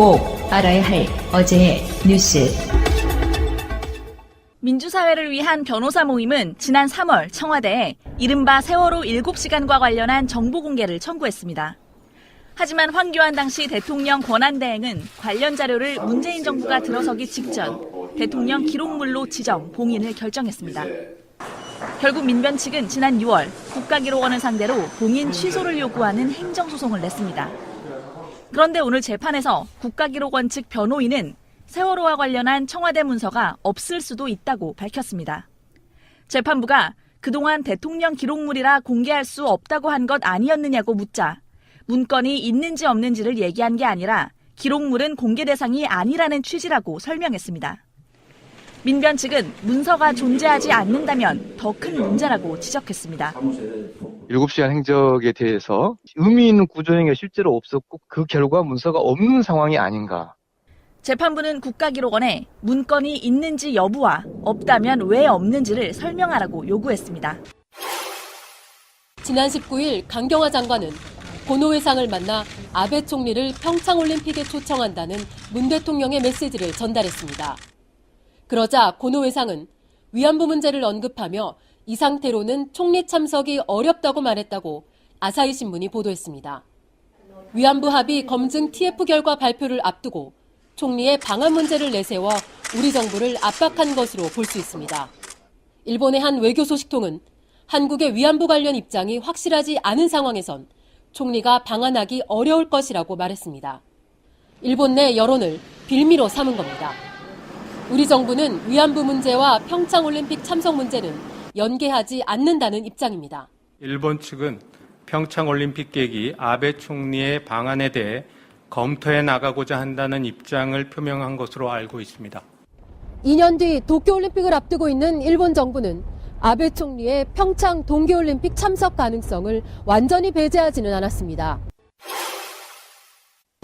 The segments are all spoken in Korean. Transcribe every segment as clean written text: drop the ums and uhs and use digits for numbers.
꼭 알아야 할 어제의 뉴스. 민주사회를 위한 변호사 모임은 지난 3월 청와대에 이른바 세월호 7시간과 관련한 정보 공개를 청구했습니다. 하지만 황교안 당시 대통령 권한대행은 관련 자료를 문재인 정부가 들어서기 직전 대통령 기록물로 지정, 봉인을 결정했습니다. 결국 민변 측은 지난 6월 국가기록원을 상대로 봉인 취소를 요구하는 행정소송을 냈습니다. 그런데 오늘 재판에서 국가기록원 측 변호인은 세월호와 관련한 청와대 문서가 없을 수도 있다고 밝혔습니다. 재판부가 그동안 대통령 기록물이라 공개할 수 없다고 한 것 아니었느냐고 묻자 문건이 있는지 없는지를 얘기한 게 아니라 기록물은 공개 대상이 아니라는 취지라고 설명했습니다. 민변 측은 문서가 존재하지 않는다면 더 큰 문제라고 지적했습니다. 7시간 행적에 대해서 의미 있는 구조행위가 실제로 없었고 그 결과 문서가 없는 상황이 아닌가. 재판부는 국가기록원에 문건이 있는지 여부와 없다면 왜 없는지를 설명하라고 요구했습니다. 지난 19일 강경화 장관은 고노 회상을 만나 아베 총리를 평창올림픽에 초청한다는 문 대통령의 메시지를 전달했습니다. 그러자 고노 회상은 위안부 문제를 언급하며 이 상태로는 총리 참석이 어렵다고 말했다고 아사히 신문이 보도했습니다. 위안부 합의 검증 TF 결과 발표를 앞두고 총리의 방한 문제를 내세워 우리 정부를 압박한 것으로 볼 수 있습니다. 일본의 한 외교 소식통은 한국의 위안부 관련 입장이 확실하지 않은 상황에선 총리가 방한하기 어려울 것이라고 말했습니다. 일본 내 여론을 빌미로 삼은 겁니다. 우리 정부는 위안부 문제와 평창올림픽 참석 문제는 연계하지 않는다는 입장입니다. 일본 측은 평창올림픽 계기 아베 총리의 방안에 대해 검토해 나가고자 한다는 입장을 표명한 것으로 알고 있습니다. 2년 뒤 도쿄올림픽을 앞두고 있는 일본 정부는 아베 총리의 평창 동계올림픽 참석 가능성을 완전히 배제하지는 않았습니다.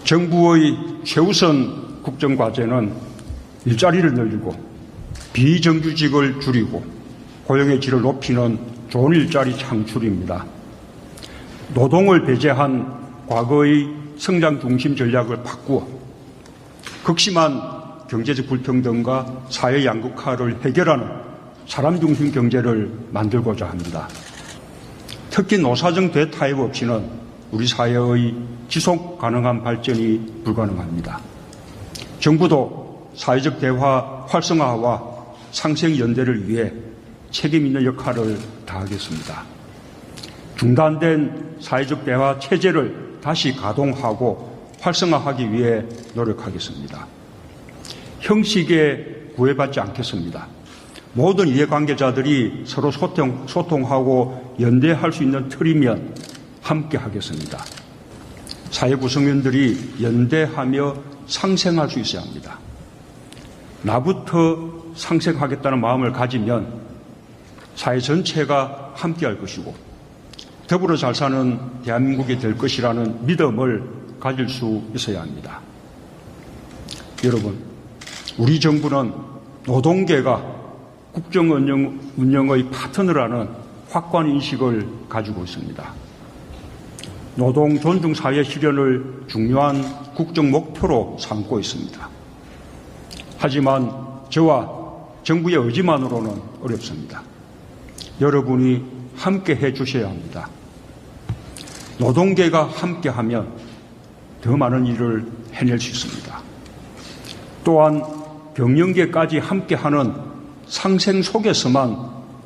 정부의 최우선 국정과제는 일자리를 늘리고 비정규직을 줄이고 고용의 질을 높이는 좋은 일자리 창출입니다. 노동을 배제한 과거의 성장 중심 전략을 바꾸어 극심한 경제적 불평등과 사회 양극화를 해결하는 사람 중심 경제를 만들고자 합니다. 특히 노사정 대타협 없이는 우리 사회의 지속 가능한 발전이 불가능합니다. 정부도 사회적 대화 활성화와 상생 연대를 위해 책임 있는 역할을 다하겠습니다. 중단된 사회적 대화 체제를 다시 가동하고 활성화하기 위해 노력하겠습니다. 형식에 구애받지 않겠습니다. 모든 이해관계자들이 서로 소통하고 연대할 수 있는 틀이면 함께 하겠습니다. 사회 구성원들이 연대하며 상생할 수 있어야 합니다. 나부터 상생하겠다는 마음을 가지면 사회 전체가 함께할 것이고 더불어 잘 사는 대한민국이 될 것이라는 믿음을 가질 수 있어야 합니다. 여러분, 우리 정부는 노동계가 국정 운영의 파트너라는 확고한 인식을 가지고 있습니다. 노동 존중 사회 실현을 중요한 국정 목표로 삼고 있습니다. 하지만 저와 정부의 의지만으로는 어렵습니다. 여러분이 함께 해주셔야 합니다. 노동계가 함께하면 더 많은 일을 해낼 수 있습니다. 또한 경영계까지 함께하는 상생 속에서만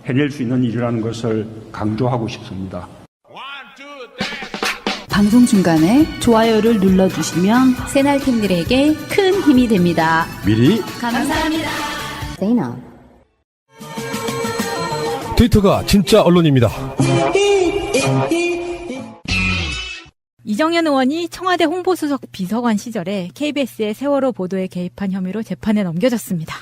해낼 수 있는 일이라는 것을 강조하고 싶습니다. 방송 중간에 좋아요를 눌러주시면 새날팀들에게 큰 힘이 됩니다. 미리 감사합니다. 트위터가 진짜 언론입니다. 이정현 의원이 청와대 홍보수석 비서관 시절에 KBS의 세월호 보도에 개입한 혐의로 재판에 넘겨졌습니다.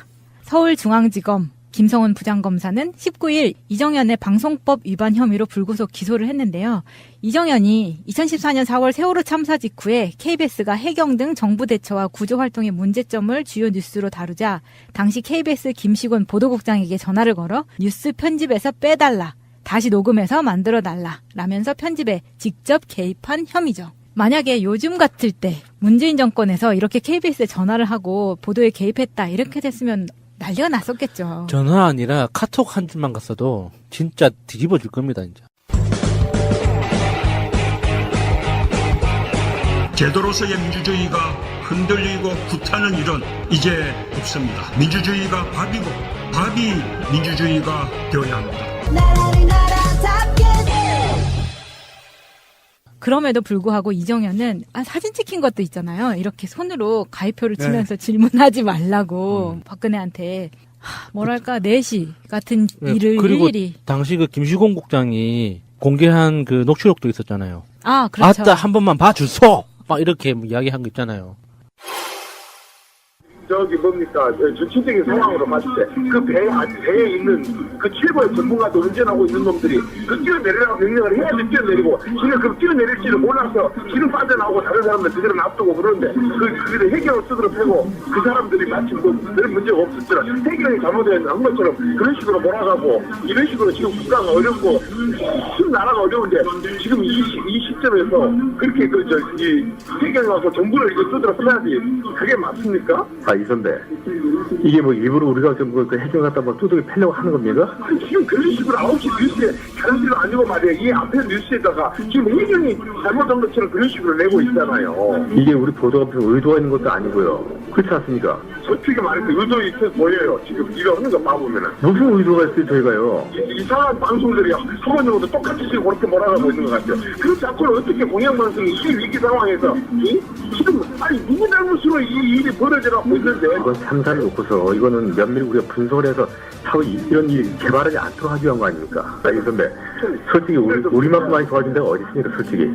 서울중앙지검 김성훈 부장검사는 19일 이정현의 방송법 위반 혐의로 불구속 기소를 했는데요. 이정현이 2014년 4월 세월호 참사 직후에 KBS가 해경 등 정부 대처와 구조 활동의 문제점을 주요 뉴스로 다루자 당시 KBS 김시곤 보도국장에게 전화를 걸어 뉴스 편집에서 빼달라, 다시 녹음해서 만들어달라 라면서 편집에 직접 개입한 혐의죠. 만약에 요즘 같을 때 문재인 정권에서 이렇게 KBS에 전화를 하고 보도에 개입했다 이렇게 됐으면 난리가 났었겠죠. 전화 아니라 카톡 한 줄만 갔어도 진짜 뒤집어 줄 겁니다, 이제. 제도로서의 민주주의가 흔들리고 구타는 일은 이제 없습니다. 민주주의가 밥이고 밥이 민주주의가 되어야 합니다. 그럼에도 불구하고 이정현은 사진 찍힌 것도 있잖아요. 이렇게 손으로 가위표를 치면서 질문하지 말라고 박근혜한테 뭐랄까 내시 같은 일을 그리고 일일이. 당시 그 김시공 국장이 공개한 그 녹취록도 있었잖아요. 아, 그렇죠. 아따 한 번만 봐주소! 막 이렇게 이야기한 거 있잖아요. 뭡니까, 전체적인 상황으로 봤을 때, 배에 있는 그 최고의 전문가도 운전하고 있는 놈들이 그 뛰어내리라고 명령을 해야지 뛰어내리고, 지금 그 뛰어내릴지를 몰라서 지금 빠져나오고 다른 사람들 그대로 놔두고 그러는데, 그게 해경을 쓰도록 하고, 그 사람들이 마치 별 문제가 없었지만, 해경이 잘못한 것처럼 그런 식으로 몰아가고, 이런 식으로 지금 국가가 어렵고, 지금 나라가 어려운데, 지금 이 시점에서 그렇게 해경하고 정부를 이거 쓰도록 해야지, 그게 맞습니까? 이 선배, 이게 뭐 일부러 우리가 좀 그 해경 갖다 뭐 두둑이 패려고 하는 겁니까? 아니, 지금 그런 식으로 9시 뉴스에 다른 데도 아니고 말이야. 이 앞에 뉴스에다가 지금 해경이 잘못한 것처럼 그런 식으로 내고 있잖아요. 이게 우리 보도가 무슨 의도가 있는 것도 아니고요. 그렇지 않습니까? 솔직히 말해서 의도 있어 보여요. 지금 이거 하는 거 봐보면은. 무슨 의도가 있어요, 저희가요? 이상한 방송들이 한 번 정도 똑같이 지금 그렇게 몰아가고 있는 것 같아요. 그렇지 않고는 어떻게 공영방송이 이 위기 상황에서 지금 아니 누구 잘못으로 이 일이 벌어져가고 있는데. 이건 참사를 놓고서 이거는 면밀히 우리가 분석을 해서 차후 이런 일이 개발하지 않도록 하기 위한 거 아닙니까? 이 선배, 솔직히 우리만큼 많이 도와준 데가 어디 있습니까, 솔직히?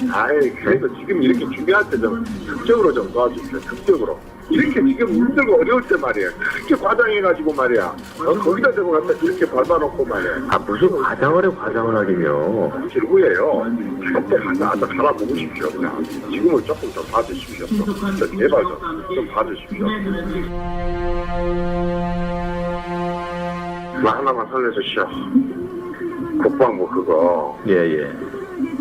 아이, 그래서 지금 이렇게 준비할 때 좀 극적으로 좀 도와주십시오. 극적으로. 이렇게 지금 힘들고 어려울 때 말이야. 그렇게 과장해가지고 말이야. 거기다 대고 갖다 이렇게 밟아놓고 말이야. 무슨 과장을 해, 과장을 하긴요. 결국에요. 조금 하나 살아보십시오. 그냥. 지금은 조금 좀 봐주십시오. 제발 좀 봐주십시오. 나 하나만 살려주시오. 국방부 그거. 예.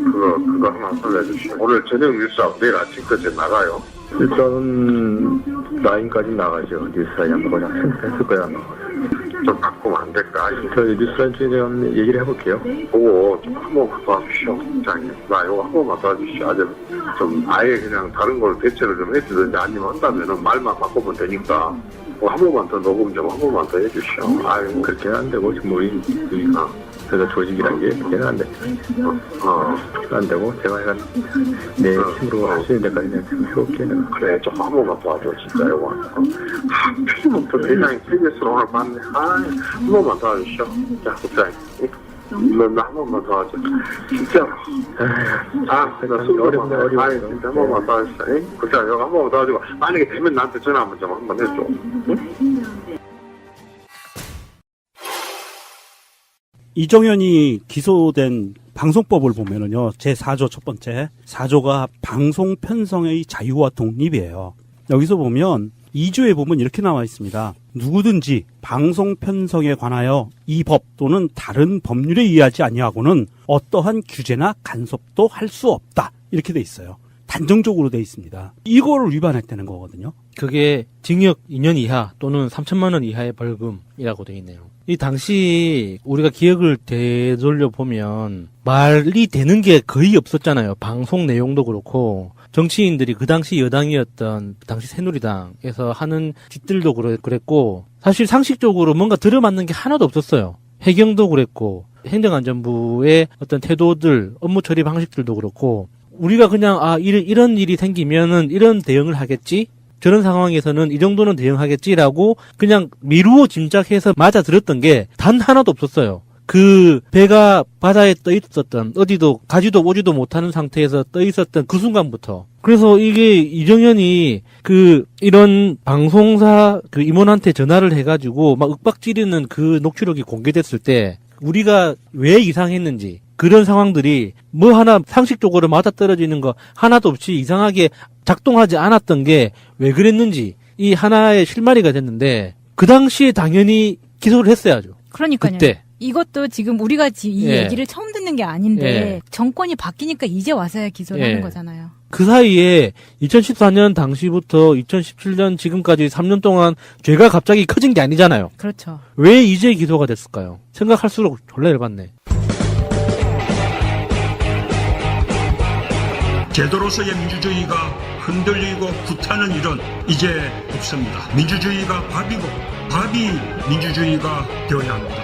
그거 하나 살려주시오. 오늘 저녁 뉴스하고 내일 아침까지 나가요. 일단은 라인까지 나가죠. 뉴스라인 한번 그냥 했을 거야 아마. 좀 바꾸면 안 될까? 저 뉴스라인 쪽에 제가 한번 얘기를 해볼게요. 보고 좀 한 번만 도와주시오. 국장님. 나 이거 한 번만 도와주시오. 좀 아예 그냥 다른 걸 대체를 좀 해주든지 아니면 한다면은 말만 바꾸면 되니까. 한 번만 더 녹음 좀 한 번만 더 해주시오. 아이고. 그렇게는 안 되고 지금 우리 그래서 조직이란 게 그게는 안 돼. 안 되고 제가 약간 내 힘으로 할 수 있는 데까지 그냥 좀 해볼게. 그래, 좀 한 번만 도와줘, 진짜, 이거. 필요부터 대장이 KBS로 오늘 봤네. 한 번만 도와주시오. 자, 국장님. 나 한 번만 도와줘. 진짜로. 나 어렵네. 진짜 한 번만 도와주시오. 국장님, 이거 한 번만 도와주고, 만약에 되면 나한테 전화 한번 해줘. 응? 이정현이 기소된 방송법을 보면은요, 제4조 첫 번째, 4조가 방송 편성의 자유와 독립이에요. 여기서 보면 2조에 보면 이렇게 나와 있습니다. 누구든지 방송 편성에 관하여 이 법 또는 다른 법률에 의하지 아니하고는 어떠한 규제나 간섭도 할 수 없다. 이렇게 돼 있어요. 단정적으로 돼 있습니다. 이거를 위반했다는 거거든요. 그게 징역 2년 이하 또는 3천만 원 이하의 벌금이라고 돼 있네요. 이 당시 우리가 기억을 되돌려 보면 말이 되는 게 거의 없었잖아요. 방송 내용도 그렇고 정치인들이 그 당시 여당이었던 당시 새누리당에서 하는 짓들도 그랬고 사실 상식적으로 뭔가 들어맞는 게 하나도 없었어요. 해경도 그랬고 행정안전부의 어떤 태도들, 업무 처리 방식들도 그렇고 우리가 그냥 이런 일이 생기면은 이런 대응을 하겠지? 저런 상황에서는 이 정도는 대응하겠지라고 그냥 미루어 짐작해서 맞아 들었던 게 단 하나도 없었어요. 그 배가 바다에 떠 있었던 어디도 가지도 오지도 못하는 상태에서 떠 있었던 그 순간부터. 그래서 이게 이정현이 이런 방송사 임원한테 전화를 해가지고 막 윽박지르는 그 녹취록이 공개됐을 때 우리가 왜 이상했는지 그런 상황들이 뭐 하나 상식적으로 맞아떨어지는 거 하나도 없이 이상하게 작동하지 않았던 게 왜 그랬는지 이 하나의 실마리가 됐는데 그 당시에 당연히 기소를 했어야죠. 그러니까요. 그때. 이것도 지금 우리가 이 얘기를 처음 듣는 게 아닌데 정권이 바뀌니까 이제 와서야 기소를 하는 거잖아요. 그 사이에 2014년 당시부터 2017년 지금까지 3년 동안 죄가 갑자기 커진 게 아니잖아요. 그렇죠. 왜 이제 기소가 됐을까요? 생각할수록 졸라 열받네. 제도로서의 민주주의가 흔들리고 구타는 일은 이제 없습니다. 민주주의가 밥이고 밥이 민주주의가 되어야 합니다.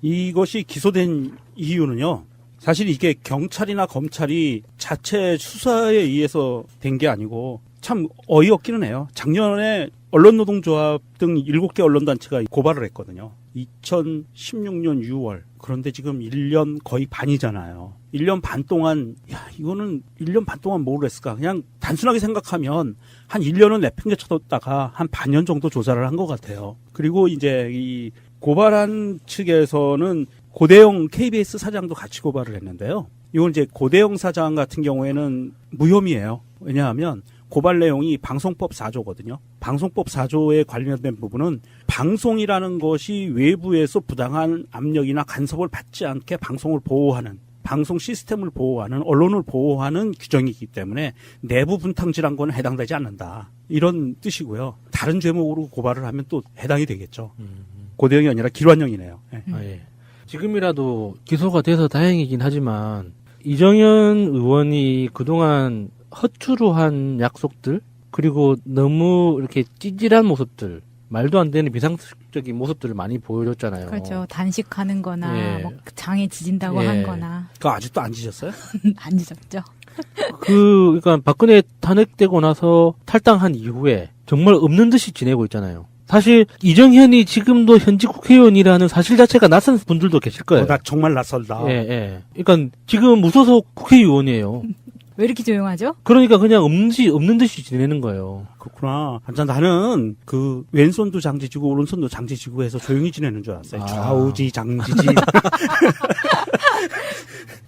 이것이 기소된 이유는요. 사실 이게 경찰이나 검찰이 자체 수사에 의해서 된 게 아니고 참 어이없기는 해요. 작년에 언론노동조합 등 7개 언론단체가 고발을 했거든요. 2016년 6월. 그런데 지금 1년 거의 반이잖아요. 1년 반 동안, 이거는 1년 반 동안 뭘 했을까? 그냥 단순하게 생각하면 한 1년은 내팽개쳐뒀다가 한 반년 정도 조사를 한 것 같아요. 그리고 이제 이 고발한 측에서는 고대영 KBS 사장도 같이 고발을 했는데요. 이건 이제 고대영 사장 같은 경우에는 무혐의예요. 왜냐하면 고발 내용이 방송법 4조거든요. 방송법 4조에 관련된 부분은 방송이라는 것이 외부에서 부당한 압력이나 간섭을 받지 않게 방송을 보호하는, 방송 시스템을 보호하는, 언론을 보호하는 규정이기 때문에 내부 분탕질한 건 해당되지 않는다. 이런 뜻이고요. 다른 죄목으로 고발을 하면 또 해당이 되겠죠. 고대영이 아니라 길환영이네요. 네. 예. 지금이라도 기소가 돼서 다행이긴 하지만 이정현 의원이 그동안 허투루 한 약속들, 그리고 너무 이렇게 찌질한 모습들, 말도 안 되는 비상식적인 모습들을 많이 보여줬잖아요. 그렇죠. 단식하는 거나 예. 뭐 장에 지진다고 예. 한 거나. 그거 아직도 안 지셨어요? 안 지졌죠. 그러니까 박근혜 탄핵되고 나서 탈당한 이후에 정말 없는 듯이 지내고 있잖아요. 사실 이정현이 지금도 현직 국회의원이라는 사실 자체가 낯선 분들도 계실 거예요. 나 정말 낯설다. 예, 예. 그러니까 지금 무소속 국회의원이에요. 왜 이렇게 조용하죠? 그러니까 그냥 없는 듯이 지내는 거예요. 그렇구나. 나는 그 왼손도 장지지고 오른손도 장지지고 해서 조용히 지내는 줄 알았어요. 좌우지 장지지.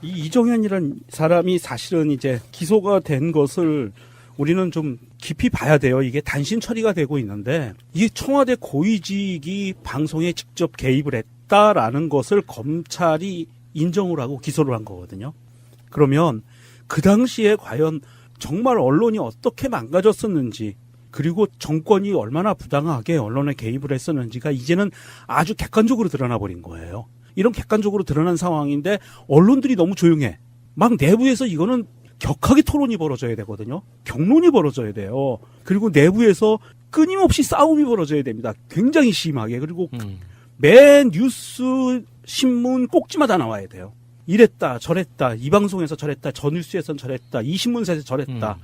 이 이정현이란 사람이 사실은 이제 기소가 된 것을 우리는 좀 깊이 봐야 돼요. 이게 단신 처리가 되고 있는데 이 청와대 고위직이 방송에 직접 개입을 했다라는 것을 검찰이 인정을 하고 기소를 한 거거든요. 그러면 그 당시에 과연 정말 언론이 어떻게 망가졌었는지, 그리고 정권이 얼마나 부당하게 언론에 개입을 했었는지가 이제는 아주 객관적으로 드러나 버린 거예요. 이런 객관적으로 드러난 상황인데 언론들이 너무 조용해. 막 내부에서 이거는 격하게 토론이 벌어져야 되거든요. 경론이 벌어져야 돼요. 그리고 내부에서 끊임없이 싸움이 벌어져야 됩니다. 굉장히 심하게. 그리고 매 뉴스, 신문 꼭지마다 나와야 돼요. 이랬다 저랬다, 이 방송에서 저랬다, 저 뉴스에선 저랬다, 이 신문사에서 저랬다,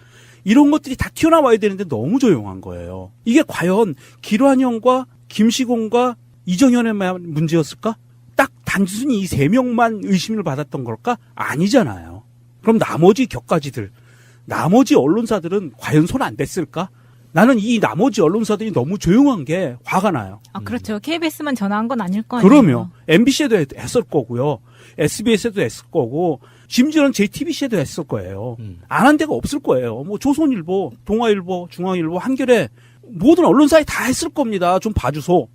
이런 것들이 다 튀어나와야 되는데 너무 조용한 거예요. 이게 과연 길환영과 김시공과 이정현의만 문제였을까? 딱 단순히 이 세 명만 의심을 받았던 걸까? 아니잖아요. 그럼 나머지 격가지들, 나머지 언론사들은 과연 손 안 댔을까? 나는 이 나머지 언론사들이 너무 조용한 게 화가 나요. 아, 그렇죠. KBS만 전화한 건 아닐 거 아니에요. 그러면 MBC에도 했을 거고요. SBS에도 했을 거고, 심지어는 JTBC에도 했을 거예요. 안 한 데가 없을 거예요. 뭐 조선일보, 동아일보, 중앙일보, 한겨레 모든 언론사에 다 했을 겁니다. 좀 봐주소.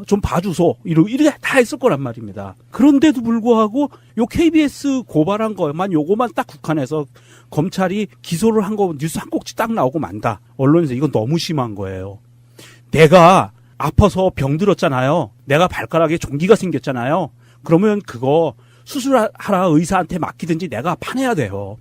좀 봐주소. 이렇게 다 했을 거란 말입니다. 그런데도 불구하고 요 KBS 고발한 거만 요거만 딱 국한해서 검찰이 기소를 한 거 뉴스 한 꼭지 딱 나오고 만다. 언론에서 이건 너무 심한 거예요. 내가 아파서 병들었잖아요. 내가 발가락에 종기가 생겼잖아요. 그러면 그거 수술하라 의사한테 맡기든지 내가 파내야 돼요.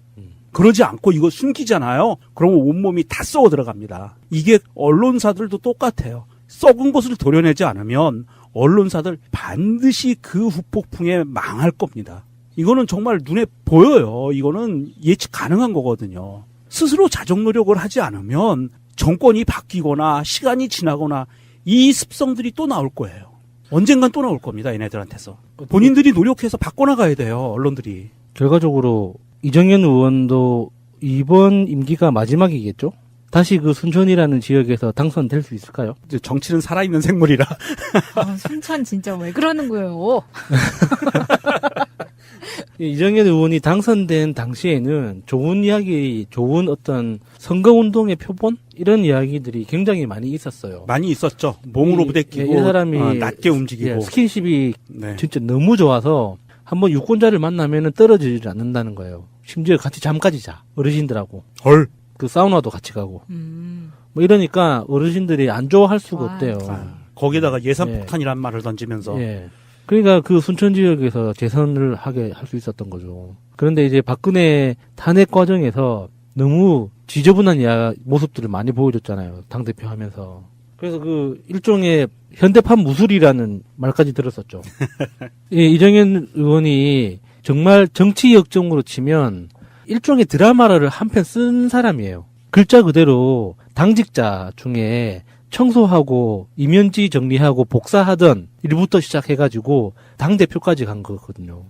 그러지 않고 이거 숨기잖아요. 그러면 온몸이 다 썩어 들어갑니다. 이게 언론사들도 똑같아요. 썩은 것을 도려내지 않으면 언론사들 반드시 그 후폭풍에 망할 겁니다. 이거는 정말 눈에 보여요. 이거는 예측 가능한 거거든요. 스스로 자정 노력을 하지 않으면 정권이 바뀌거나 시간이 지나거나 이 습성들이 또 나올 거예요. 언젠간 또 나올 겁니다. 얘네들한테서. 본인들이 노력해서 바꿔나가야 돼요. 언론들이. 결과적으로 이정현 의원도 이번 임기가 마지막이겠죠? 다시 그 순천이라는 지역에서 당선될 수 있을까요? 정치는 살아있는 생물이라. 순천 진짜 왜 그러는 거예요? 이정현 의원이 당선된 당시에는 좋은 이야기, 좋은 어떤 선거운동의 표본? 이런 이야기들이 굉장히 많이 있었어요. 많이 있었죠. 몸으로 부대끼고, 이 사람이 낮게 움직이고. 스킨십이 진짜 너무 좋아서 한번 유권자를 만나면은 떨어지지 않는다는 거예요. 심지어 같이 잠까지 자. 어르신들하고. 헐. 그 사우나도 같이 가고. 뭐 이러니까 어르신들이 안 좋아할 수가 없대요. 거기다가 예산폭탄이란 말을 던지면서. 예. 그러니까 그 순천 지역에서 재선을 하게 할 수 있었던 거죠. 그런데 이제 박근혜 탄핵 과정에서 너무 지저분한 모습들을 많이 보여줬잖아요. 당대표 하면서. 그래서 그 일종의 현대판 무술이라는 말까지 들었었죠. 예, 이정현 의원이 정말 정치 역정으로 치면 일종의 드라마를 한 편 쓴 사람이에요. 글자 그대로 당직자 중에 청소하고 이면지 정리하고 복사하던 일부터 시작해가지고 당대표까지 간 거거든요.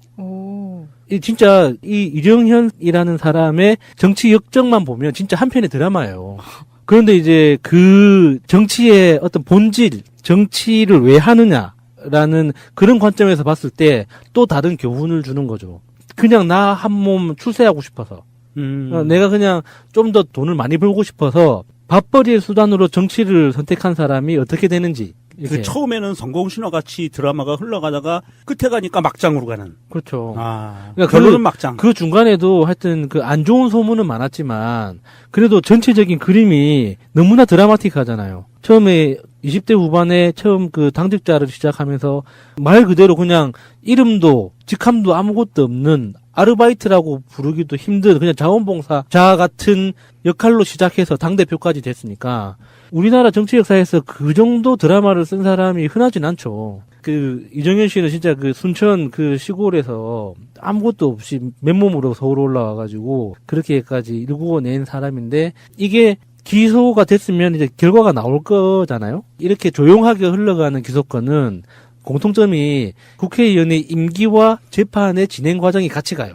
진짜 이 이정현이라는 사람의 정치 역정만 보면 진짜 한 편의 드라마예요. 그런데 이제 그 정치의 어떤 본질, 정치를 왜 하느냐라는 그런 관점에서 봤을 때 또 다른 교훈을 주는 거죠. 그냥 나 한 몸 출세하고 싶어서. 내가 그냥 좀 더 돈을 많이 벌고 싶어서 밥벌이의 수단으로 정치를 선택한 사람이 어떻게 되는지. 그 처음에는 성공신화 같이 드라마가 흘러가다가 끝에 가니까 막장으로 가는. 그렇죠. 그러니까 결론은 막장. 그 중간에도 하여튼 그 안 좋은 소문은 많았지만 그래도 전체적인 그림이 너무나 드라마틱하잖아요. 처음에 20대 후반에 처음 그 당직자를 시작하면서 말 그대로 그냥 이름도 직함도 아무것도 없는 아르바이트라고 부르기도 힘든 그냥 자원봉사자 같은 역할로 시작해서 당대표까지 됐으니까 우리나라 정치 역사에서 그 정도 드라마를 쓴 사람이 흔하진 않죠. 그 이정현 씨는 진짜 그 순천 그 시골에서 아무것도 없이 맨몸으로 서울 올라와가지고 그렇게까지 일구어낸 사람인데 이게 기소가 됐으면 이제 결과가 나올 거잖아요. 이렇게 조용하게 흘러가는 기소권은 공통점이 국회의원의 임기와 재판의 진행 과정이 같이 가요.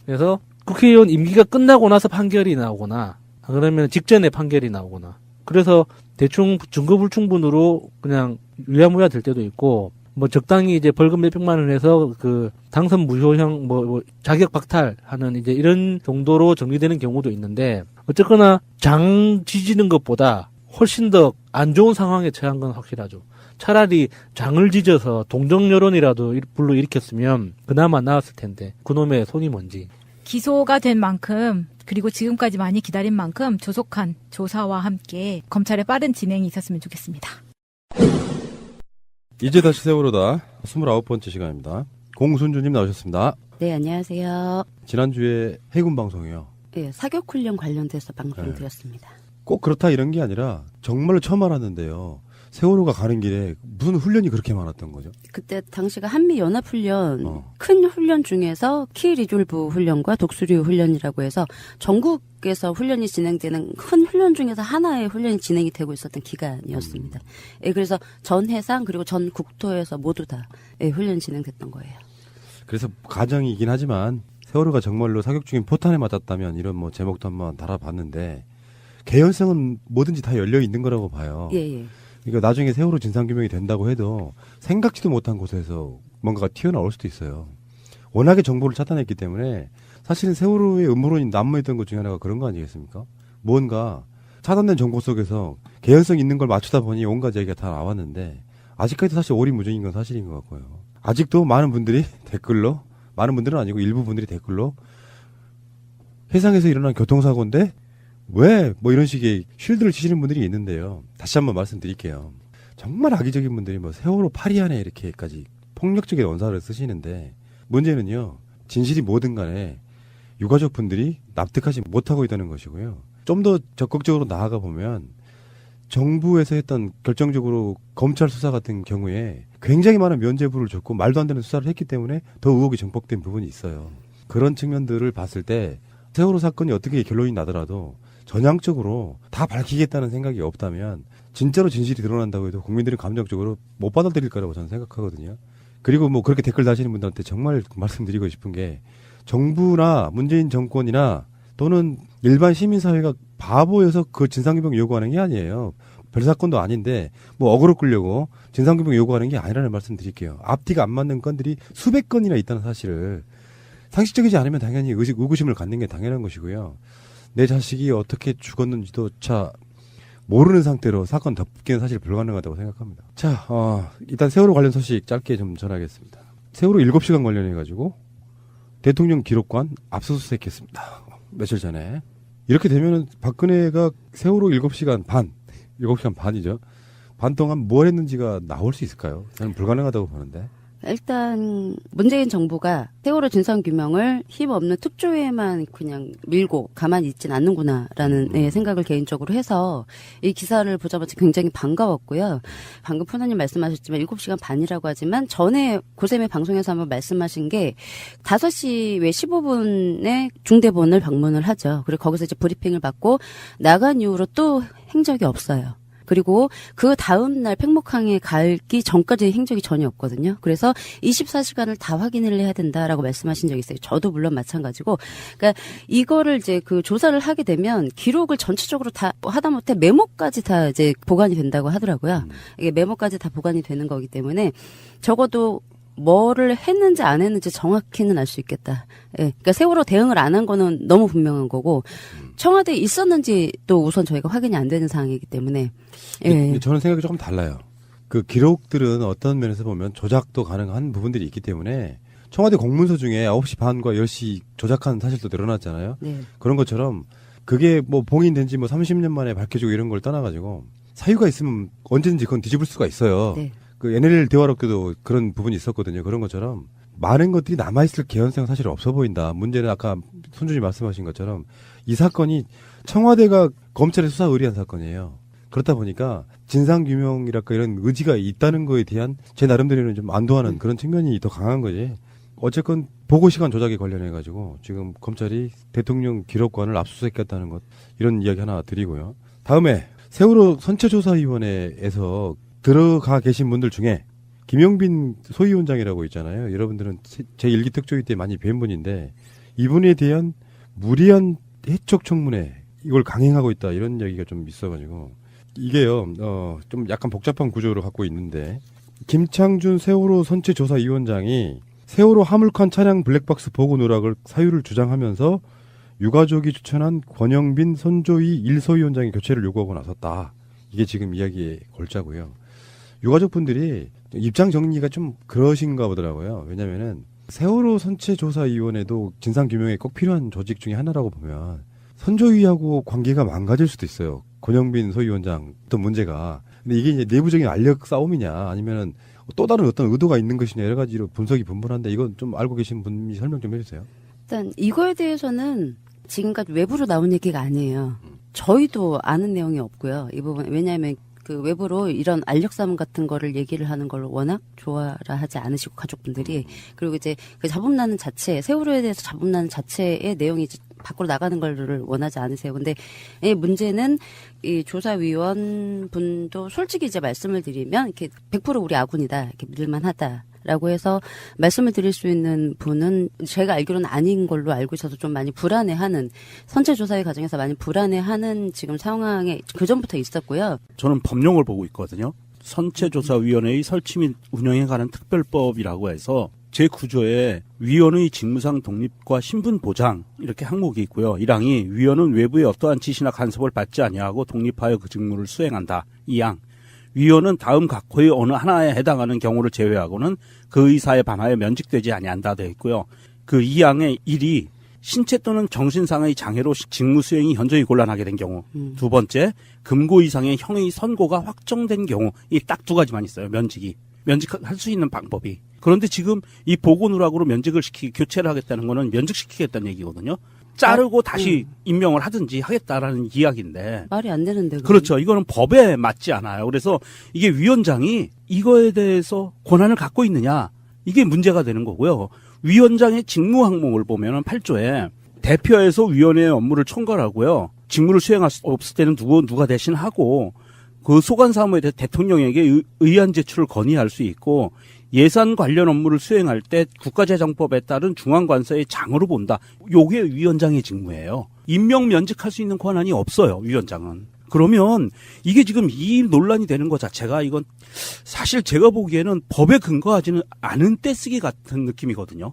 그래서 국회의원 임기가 끝나고 나서 판결이 나오거나 그러면 직전에 판결이 나오거나 그래서 대충 증거불충분으로 그냥 유야무야 될 때도 있고 뭐 적당히 이제 벌금 몇백만 원 해서 그 당선 무효형 뭐 자격 박탈하는 이제 이런 정도로 정리되는 경우도 있는데 어쨌거나 장 지지는 것보다 훨씬 더 안 좋은 상황에 처한 건 확실하죠. 차라리 장을 지져서 동정 여론이라도 불러일으켰으면 그나마 나았을 텐데 그놈의 손이 뭔지. 기소가 된 만큼 그리고 지금까지 많이 기다린 만큼 조속한 조사와 함께 검찰의 빠른 진행이 있었으면 좋겠습니다. 이제 다시 세월호다 29번째 시간입니다. 공순주님 나오셨습니다. 네, 안녕하세요. 지난주에 해군 방송이요. 네, 사격훈련 관련돼서 방송드렸습니다. 꼭 그렇다 이런 게 아니라 정말로 처음 알았는데요. 세월호가 가는 길에 무슨 훈련이 그렇게 많았던 거죠? 그때 당시가 한미연합훈련 큰 훈련 중에서 키리졸브 훈련과 독수리 훈련이라고 해서 전국에서 훈련이 진행되는 큰 훈련 중에서 하나의 훈련이 진행이 되고 있었던 기간이었습니다. 예, 그래서 전 해상 그리고 전 국토에서 모두 다 훈련이 진행됐던 거예요. 그래서 가정이긴 하지만 세월호가 정말로 사격 중인 포탄에 맞았다면 이런 뭐 제목도 한번 달아봤는데 개연성은 뭐든지 다 열려 있는 거라고 봐요. 예. 그러니까 나중에 세월호 진상규명이 된다고 해도 생각지도 못한 곳에서 뭔가가 튀어나올 수도 있어요. 워낙에 정보를 차단했기 때문에 사실은 세월호의 음모론이 난무했던 것 중에 하나가 그런 거 아니겠습니까? 뭔가 차단된 정보 속에서 개연성 있는 걸 맞추다 보니 온갖 얘기가 다 나왔는데 아직까지도 사실 오리무중인 건 사실인 것 같고요. 아직도 많은 분들이 댓글로 많은 분들은 아니고 일부 분들이 댓글로 해상에서 일어난 교통사고인데 왜? 뭐 이런 식의 쉴드를 치시는 분들이 있는데요. 다시 한번 말씀드릴게요. 정말 악의적인 분들이 뭐 세월호 파리안에 이렇게까지 폭력적인 언사를 쓰시는데 문제는요. 진실이 뭐든 간에 유가족 분들이 납득하지 못하고 있다는 것이고요. 좀 더 적극적으로 나아가 보면 정부에서 했던 결정적으로 검찰 수사 같은 경우에 굉장히 많은 면죄부를 줬고 말도 안 되는 수사를 했기 때문에 더 의혹이 증폭된 부분이 있어요. 그런 측면들을 봤을 때 세월호 사건이 어떻게 결론이 나더라도 전향적으로 다 밝히겠다는 생각이 없다면 진짜로 진실이 드러난다고 해도 국민들은 감정적으로 못 받아들일 거라고 저는 생각하거든요. 그리고 뭐 그렇게 댓글 다시는 분들한테 정말 말씀드리고 싶은 게 정부나 문재인 정권이나 또는 일반 시민사회가 바보여서 그 진상규명 요구하는 게 아니에요. 별 사건도 아닌데 뭐 어그로 끌려고 진상규명 요구하는 게 아니라는 말씀 드릴게요. 앞뒤가 안 맞는 건들이 수백 건이나 있다는 사실을 상식적이지 않으면 당연히 의구심을 갖는 게 당연한 것이고요. 내 자식이 어떻게 죽었는지도차 모르는 상태로 사건 덮기는 사실 불가능하다고 생각합니다. 자, 일단 세월호 관련 소식 짧게 좀 전하겠습니다. 세월호 7시간 관련해가지고 대통령 기록관 압수수색했습니다. 며칠 전에. 이렇게 되면은 박근혜가 세월호 7시간 반이죠. 반 동안 뭘 했는지가 나올 수 있을까요? 저는 불가능하다고 보는데. 일단 문재인 정부가 세월호 진상규명을 힘없는 특조위에만 그냥 밀고 가만히 있진 않는구나라는 생각을 개인적으로 해서 이 기사를 보자마자 굉장히 반가웠고요. 방금 푸나님 말씀하셨지만 7시간 반이라고 하지만 전에 고샘의 방송에서 한번 말씀하신 게 5시 외 15분에 중대본을 방문을 하죠. 그리고 거기서 이제 브리핑을 받고 나간 이후로 또 행적이 없어요. 그리고 그 다음날 팽목항에 가기 전까지 행적이 전혀 없거든요. 그래서 24시간을 다 확인을 해야 된다라고 말씀하신 적이 있어요. 저도 물론 마찬가지고. 그러니까 이거를 이제 그 조사를 하게 되면 기록을 전체적으로 다 하다못해 메모까지 다 이제 보관이 된다고 하더라고요. 이게 메모까지 다 보관이 되는 거기 때문에 적어도 뭐를 했는지 안 했는지 정확히는 알 수 있겠다. 예. 그러니까 세월호 대응을 안 한 거는 너무 분명한 거고 청와대에 있었는지 또 우선 저희가 확인이 안 되는 상황이기 때문에. 예. 저는 생각이 조금 달라요. 그 기록들은 어떤 면에서 보면 조작도 가능한 부분들이 있기 때문에 청와대 공문서 중에 9시 반과 10시 조작한 사실도 늘어났잖아요. 네. 그런 것처럼 그게 뭐 봉인된 지 뭐 30년 만에 밝혀지고 이런 걸 떠나가지고 사유가 있으면 언제든지 그건 뒤집을 수가 있어요. 네. 그 NLL 대화록 때도 그런 부분이 있었거든요. 그런 것처럼 많은 것들이 남아있을 개연성은 사실 없어 보인다. 문제는 아까 손준이 말씀하신 것처럼 이 사건이 청와대가 검찰에 수사 의뢰한 사건이에요. 그렇다 보니까 진상규명이랄까 이런 의지가 있다는 거에 대한 제 나름대로는 좀 안도하는 그런 측면이 더 강한 거지. 어쨌건 보고시간 조작에 관련해가지고 지금 검찰이 대통령 기록관을 압수수색했다는 것 이런 이야기 하나 드리고요. 다음에 세월호 선체조사위원회에서 들어가 계신 분들 중에 김용빈 소위원장이라고 있잖아요. 여러분들은 제1기 특조위 때 많이 뵌 분인데 이분에 대한 무리한 해촉 청문회 이걸 강행하고 있다 이런 얘기가 좀 있어가지고 이게요 좀 약간 복잡한 구조를 갖고 있는데 김창준 세월호 선체조사위원장이 세월호 화물칸 차량 블랙박스 보고 누락을 사유를 주장하면서 유가족이 추천한 권영빈 선조위 1소위원장의 교체를 요구하고 나섰다. 이게 지금 이야기의 골자고요. 유가족분들이 입장 정리가 좀 그러신가 보더라고요. 왜냐면은 세월호 선체조사위원회도 진상규명에 꼭 필요한 조직 중에 하나라고 보면 선조위하고 관계가 망가질 수도 있어요. 권영빈 소위원장 어떤 문제가. 근데 이게 이제 내부적인 알력 싸움이냐 아니면은 또 다른 어떤 의도가 있는 것이냐 여러 가지로 분석이 분분한데 이건 좀 알고 계신 분이 설명 좀 해주세요. 일단 이거에 대해서는 지금까지 외부로 나온 얘기가 아니에요. 저희도 아는 내용이 없고요. 이 부분 왜냐하면 그 외부로 이런 알력 싸움 같은 거를 얘기를 하는 걸 워낙 좋아라 하지 않으시고 가족분들이 그리고 이제 그 잡음나는 자체 세월호에 대해서 잡음나는 자체의 내용이 이제 밖으로 나가는 걸 원하지 않으세요. 근데 이 문제는 이 조사위원 분도 솔직히 이제 말씀을 드리면 이렇게 100% 우리 아군이다. 이렇게 믿을만하다. 라고 해서 말씀을 드릴 수 있는 분은 제가 알기로는 아닌 걸로 알고 있어서 좀 많이 불안해하는 선체조사의 과정에서 많이 불안해하는 지금 상황에 그전부터 있었고요. 저는 법령을 보고 있거든요. 선체조사위원회의 설치 및 운영에 관한 특별법이라고 해서 제9조에 위원의 직무상 독립과 신분 보장 이렇게 항목이 있고요. 1항이 위원은 외부의 어떠한 지시나 간섭을 받지 아니하고 독립하여 그 직무를 수행한다. 2항 위원은 다음 각호의 어느 하나에 해당하는 경우를 제외하고는 그 의사에 반하여 면직되지 아니한다 되어 있고요. 그 2항의 1이 신체 또는 정신상의 장애로 직무 수행이 현저히 곤란하게 된 경우. 두 번째, 금고 이상의 형의 선고가 확정된 경우. 이 딱 두 가지만 있어요. 면직할 수 있는 방법이. 그런데 지금 이 보고 누락으로 면직을 교체를 하겠다는 거는 면직시키겠다는 얘기거든요. 자르고 다시 임명을 하든지 하겠다라는 이야기인데. 말이 안 되는데. 그렇죠. 이거는 법에 맞지 않아요. 그래서 이게 위원장이 이거에 대해서 권한을 갖고 있느냐. 이게 문제가 되는 거고요. 위원장의 직무 항목을 보면은 8조에 대표에서 위원회의 업무를 총괄하고요. 직무를 수행할 수 없을 때는 누가 대신하고 그 소관 사무에 대해 대통령에게 의안 제출을 건의할 수 있고 예산 관련 업무를 수행할 때 국가재정법에 따른 중앙관서의 장으로 본다. 요게 위원장의 직무예요. 임명 면직할 수 있는 권한이 없어요. 위원장은. 그러면 이게 지금 이 논란이 되는 것 자체가 이건 사실 제가 보기에는 법에 근거하지는 않은 떼쓰기 같은 느낌이거든요.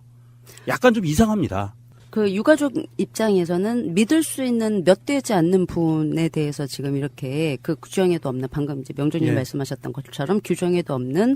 약간 좀 이상합니다. 그 유가족 입장에서는 믿을 수 있는 몇 되지 않는 분에 대해서 지금 이렇게 그 규정에도 없는 방금 이제 명준님 말씀하셨던 것처럼 규정에도 없는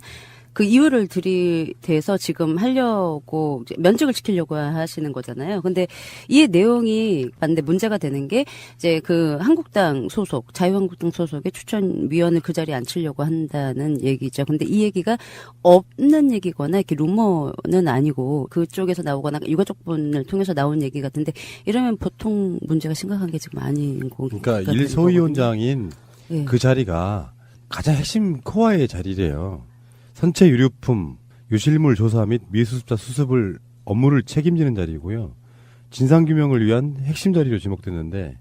그 이유를 들이대서 지금 하려고 면직을 시키려고 하시는 거잖아요. 근데 이 내용이 맞는데 문제가 되는 게 이제 그 한국당 소속, 자유한국당 소속의 추천위원을 그 자리에 앉히려고 한다는 얘기죠. 근데 이 얘기가 없는 얘기거나 이렇게 루머는 아니고 그쪽에서 나오거나 유가족분을 통해서 나온 얘기 같은데 이러면 보통 문제가 심각한 게 지금 아닌 거니까. 그러니까 일소위원장인 예. 그 자리가 가장 핵심 코어의 자리래요. 선체 유류품, 유실물 조사 및 미수습자 수습을 업무를 책임지는 자리고요. 진상규명을 위한 핵심 자리로 지목됐는데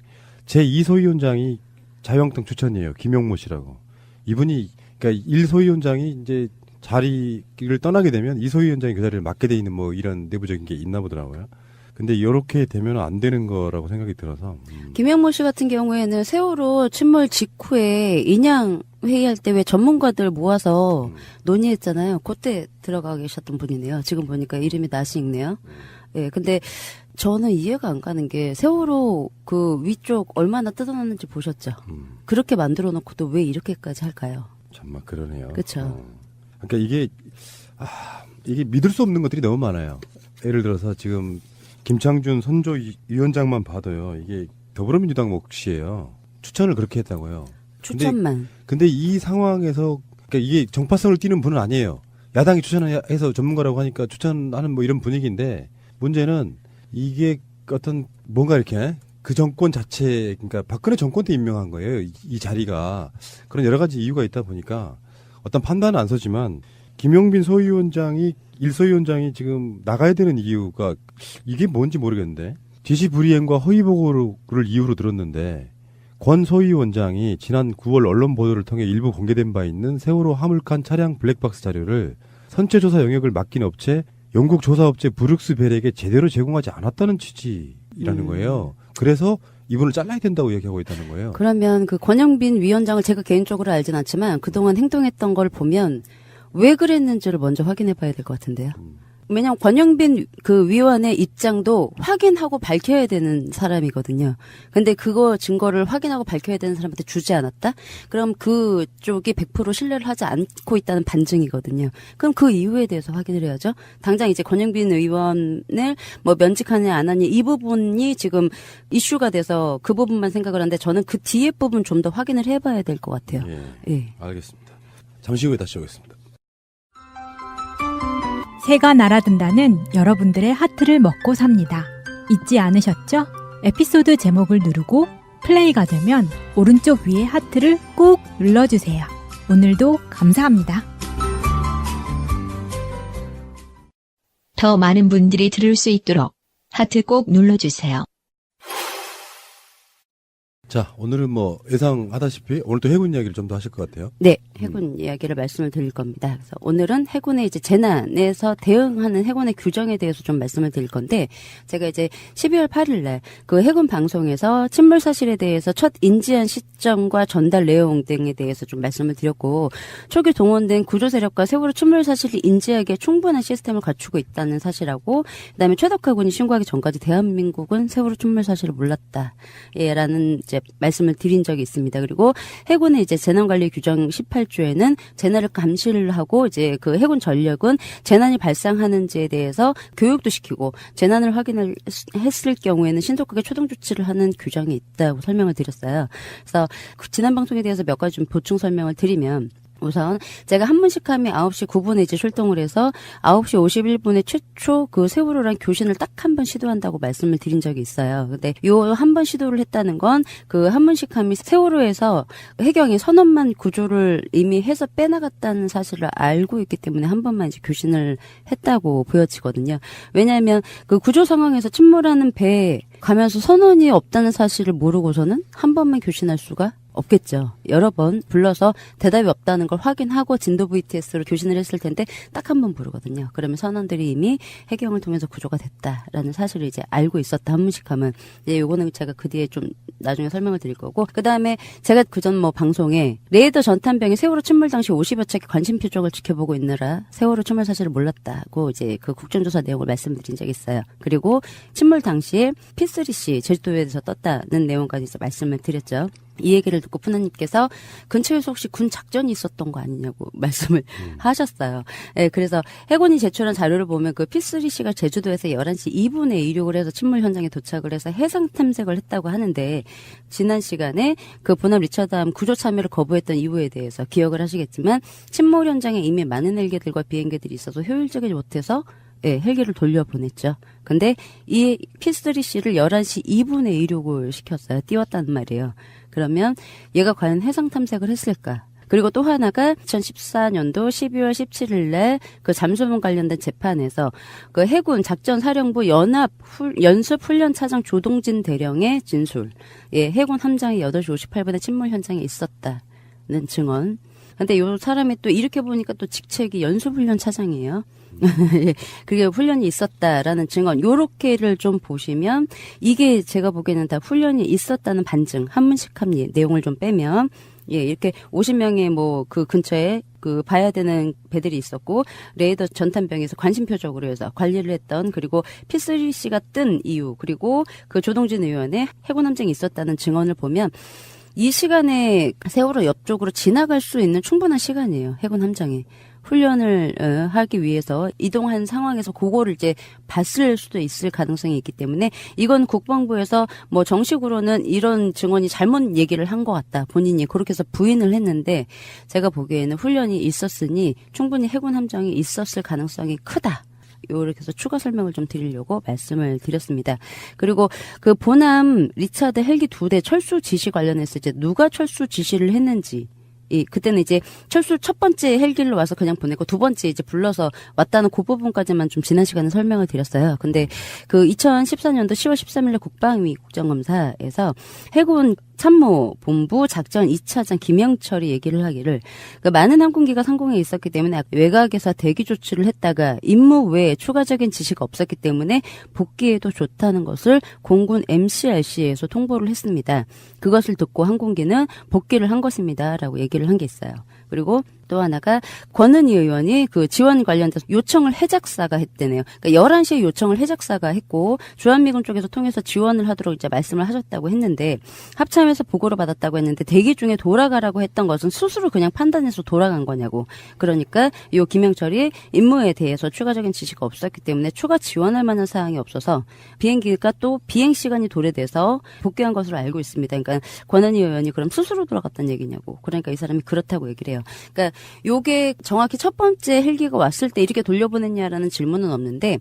제2소위원장이 자유한국당 추천이에요. 김용모 씨라고. 이분이 그러니까 1소위원장이 이제 자리를 떠나게 되면 2소위원장이 그 자리를 맡게 돼 있는 뭐 이런 내부적인 게 있나 보더라고요. 근데 이렇게 되면 안 되는 거라고 생각이 들어서. 김영모 씨 같은 경우에는 세월호 침몰 직후에 인양 회의할 때 왜 전문가들 모아서 논의했잖아요. 그때 들어가 계셨던 분이네요. 지금 보니까 이름이 낯이 익네요. 예, 근데 저는 이해가 안 가는 게 세월호 그 위쪽 얼마나 뜯어놨는지 보셨죠? 그렇게 만들어 놓고도 왜 이렇게까지 할까요? 정말 그러네요. 그렇죠. 그러니까 이게 믿을 수 없는 것들이 너무 많아요. 예를 들어서 지금 김창준 선조 위원장만 봐도요. 이게 더불어민주당 몫이에요. 추천을 그렇게 했다고요. 추천만. 근데 이 상황에서 그러니까 이게 정파성을 띠는 분은 아니에요. 야당이 추천해서 전문가라고 하니까 추천하는 뭐 이런 분위기인데 문제는 이게 어떤 뭔가 이렇게 그 정권 자체 그러니까 박근혜 정권 때 임명한 거예요. 이 자리가 그런 여러 가지 이유가 있다 보니까 어떤 판단은 안 서지만 김용빈 소위원장이 일소위원장이 지금 나가야 되는 이유가 이게 뭔지 모르겠는데 지시 불이행과 허위 보고를 이유로 들었는데 권 소위원장이 지난 9월 언론 보도를 통해 일부 공개된 바 있는 세월호 화물칸 차량 블랙박스 자료를 선체조사 영역을 맡긴 업체 영국 조사업체 브룩스벨에게 제대로 제공하지 않았다는 취지라는 거예요. 그래서 이분을 잘라야 된다고 얘기하고 있다는 거예요. 그러면 그 권영빈 위원장을 제가 개인적으로 알진 않지만 그동안 행동했던 걸 보면 왜 그랬는지를 먼저 확인해 봐야 될 것 같은데요. 왜냐하면 권영빈 그 위원의 입장도 확인하고 밝혀야 되는 사람이거든요. 근데 그거 증거를 확인하고 밝혀야 되는 사람한테 주지 않았다? 그럼 그쪽이 100% 신뢰를 하지 않고 있다는 반증이거든요. 그럼 그 이유에 대해서 확인을 해야죠. 당장 이제 권영빈 의원을 뭐 면직하느냐 안 하느냐 이 부분이 지금 이슈가 돼서 그 부분만 생각을 하는데 저는 그 뒤에 부분 좀 더 확인을 해봐야 될 것 같아요. 예. 알겠습니다. 잠시 후에 다시 오겠습니다. 새가 날아든다는 여러분들의 하트를 먹고 삽니다. 잊지 않으셨죠? 에피소드 제목을 누르고 플레이가 되면 오른쪽 위에 하트를 꼭 눌러주세요. 오늘도 감사합니다. 더 많은 분들이 들을 수 있도록 하트 꼭 눌러주세요. 자, 오늘은 뭐 예상하다시피 오늘 또 해군 이야기를 좀 더 하실 것 같아요. 네, 해군 이야기를 말씀을 드릴 겁니다. 그래서 오늘은 해군의 이제 재난에서 대응하는 해군의 규정에 대해서 좀 말씀을 드릴 건데, 제가 이제 12월 8일날 그 해군 방송에서 침몰 사실에 대해서 첫 인지한 시점과 전달 내용 등에 대해서 좀 말씀을 드렸고, 초기 동원된 구조 세력과 세월호 침몰 사실을 인지하기에 충분한 시스템을 갖추고 있다는 사실하고, 그다음에 최덕화군이 신고하기 전까지 대한민국은 세월호 침몰 사실을 몰랐다. 라는 이제 말씀을 드린 적이 있습니다. 그리고 해군의 이제 재난관리 규정 18조에는 재난을 감시를 하고 이제 그 해군 전력은 재난이 발생하는지에 대해서 교육도 시키고 재난을 확인을 했을 경우에는 신속하게 초동 조치를 하는 규정이 있다고 설명을 드렸어요. 그래서 지난 방송에 대해서 몇 가지 좀 보충 설명을 드리면, 우선 제가 한문식함이 9시 9분에 이제 출동을 해서 9시 51분에 최초 그 세월호란 교신을 딱 한 번 시도한다고 말씀을 드린 적이 있어요. 근데 요 한 번 시도를 했다는 건 그 한문식함이 세월호에서 해경이 선원만 구조를 이미 해서 빼나갔다는 사실을 알고 있기 때문에 한 번만 이제 교신을 했다고 보여지거든요. 왜냐하면 그 구조 상황에서 침몰하는 배에 가면서 선원이 없다는 사실을 모르고서는 한 번만 교신할 수가 없겠죠. 여러 번 불러서 대답이 없다는 걸 확인하고 진도 VTS로 교신을 했을 텐데 딱 한 번 부르거든요. 그러면 선원들이 이미 해경을 통해서 구조가 됐다라는 사실을 이제 알고 있었다. 한문식함은 이제 요거는 제가 그 뒤에 좀 나중에 설명을 드릴 거고, 그 다음에 제가 그전 뭐 방송에 레이더 전탄병이 세월호 침몰 당시 50여 척의 관심 표적을 지켜보고 있느라 세월호 침몰 사실을 몰랐다고 이제 그 국정조사 내용을 말씀드린 적이 있어요. 그리고 침몰 당시에 P3C 제주도에서 떴다는 내용까지 이제 말씀을 드렸죠. 이 얘기를 듣고 푸나님께서 근처에서 혹시 군 작전이 있었던 거 아니냐고 말씀을 하셨어요. 예, 그래서 해군이 제출한 자료를 보면 그 P3C가 제주도에서 11시 2분에 이륙을 해서 침몰 현장에 도착을 해서 해상 탐색을 했다고 하는데 지난 시간에 그 보남 리처드함 구조 참여를 거부했던 이유에 대해서 기억을 하시겠지만 침몰 현장에 이미 많은 헬기들과 비행기들이 있어서 효율적이지 못해서 예, 헬기를 돌려보냈죠. 근데 이 P3C를 11시 2분에 이륙을 시켰어요. 띄웠다는 말이에요. 그러면 얘가 과연 해상 탐색을 했을까? 그리고 또 하나가 2014년도 12월 17일 날 그 잠수함 관련된 재판에서 그 해군 작전사령부 연습훈련차장 조동진 대령의 진술. 예, 해군 함장이 8시 58분에 침몰 현장에 있었다는 증언. 근데 요 사람이 또 이렇게 보니까 또 직책이 연습훈련차장이에요. 그게 훈련이 있었다라는 증언, 요렇게를 좀 보시면 이게 제가 보기에는 다 훈련이 있었다는 반증, 한문식 합리 내용을 좀 빼면 예, 이렇게 50명의 뭐 그 근처에 그 봐야 되는 배들이 있었고 레이더 전탄병에서 관심표적으로 해서 관리를 했던 그리고 P3C가 뜬 이유 그리고 그 조동진 의원의 해군 함정이 있었다는 증언을 보면 이 시간에 세월호 옆쪽으로 지나갈 수 있는 충분한 시간이에요. 해군 함정이. 훈련을 하기 위해서 이동한 상황에서 그거를 이제 봤을 수도 있을 가능성이 있기 때문에 이건 국방부에서 뭐 정식으로는 이런 증언이 잘못 얘기를 한 것 같다. 본인이 그렇게 해서 부인을 했는데 제가 보기에는 훈련이 있었으니 충분히 해군 함정이 있었을 가능성이 크다. 이렇게 해서 추가 설명을 좀 드리려고 말씀을 드렸습니다. 그리고 그 보남 리처드 헬기 2대 철수 지시 관련해서 이제 누가 철수 지시를 했는지 그때는 이제 철수 첫 번째 헬기를 와서 그냥 보내고 두 번째 이제 불러서 왔다는 그 부분까지만 좀 지난 시간에 설명을 드렸어요. 근데 그 2014년도 10월 13일 국방위 국정감사에서 해군 참모본부 작전 2차장 김영철이 얘기를 하기를 그 많은 항공기가 상공에 있었기 때문에 외곽에서 대기 조치를 했다가 임무 외에 추가적인 지시가 없었기 때문에 복귀에도 좋다는 것을 공군 MCRC에서 통보를 했습니다. 그것을 듣고 항공기는 복귀를 한 것입니다라고 얘기를 한 게 있어요. 그리고 또 하나가 권은희 의원이 그 지원 관련돼서 요청을 해작사가 했대네요. 그러니까 11시에 요청을 해작사가 했고 주한미군 쪽에서 통해서 지원을 하도록 이제 말씀을 하셨다고 했는데 합참에서 보고를 받았다고 했는데 대기 중에 돌아가라고 했던 것은 스스로 그냥 판단해서 돌아간 거냐고. 그러니까 이 김영철이 임무에 대해서 추가적인 지시가 없었기 때문에 추가 지원할 만한 사항이 없어서 비행기가 또 비행 시간이 도래돼서 복귀한 것으로 알고 있습니다. 그러니까 권은희 의원이 그럼 스스로 돌아갔다는 얘기냐고. 그러니까 이 사람이 그렇다고 얘기를 해요. 그러니까 요게 정확히 첫 번째 헬기가 왔을 때 이렇게 돌려보냈냐라는 질문은 없는데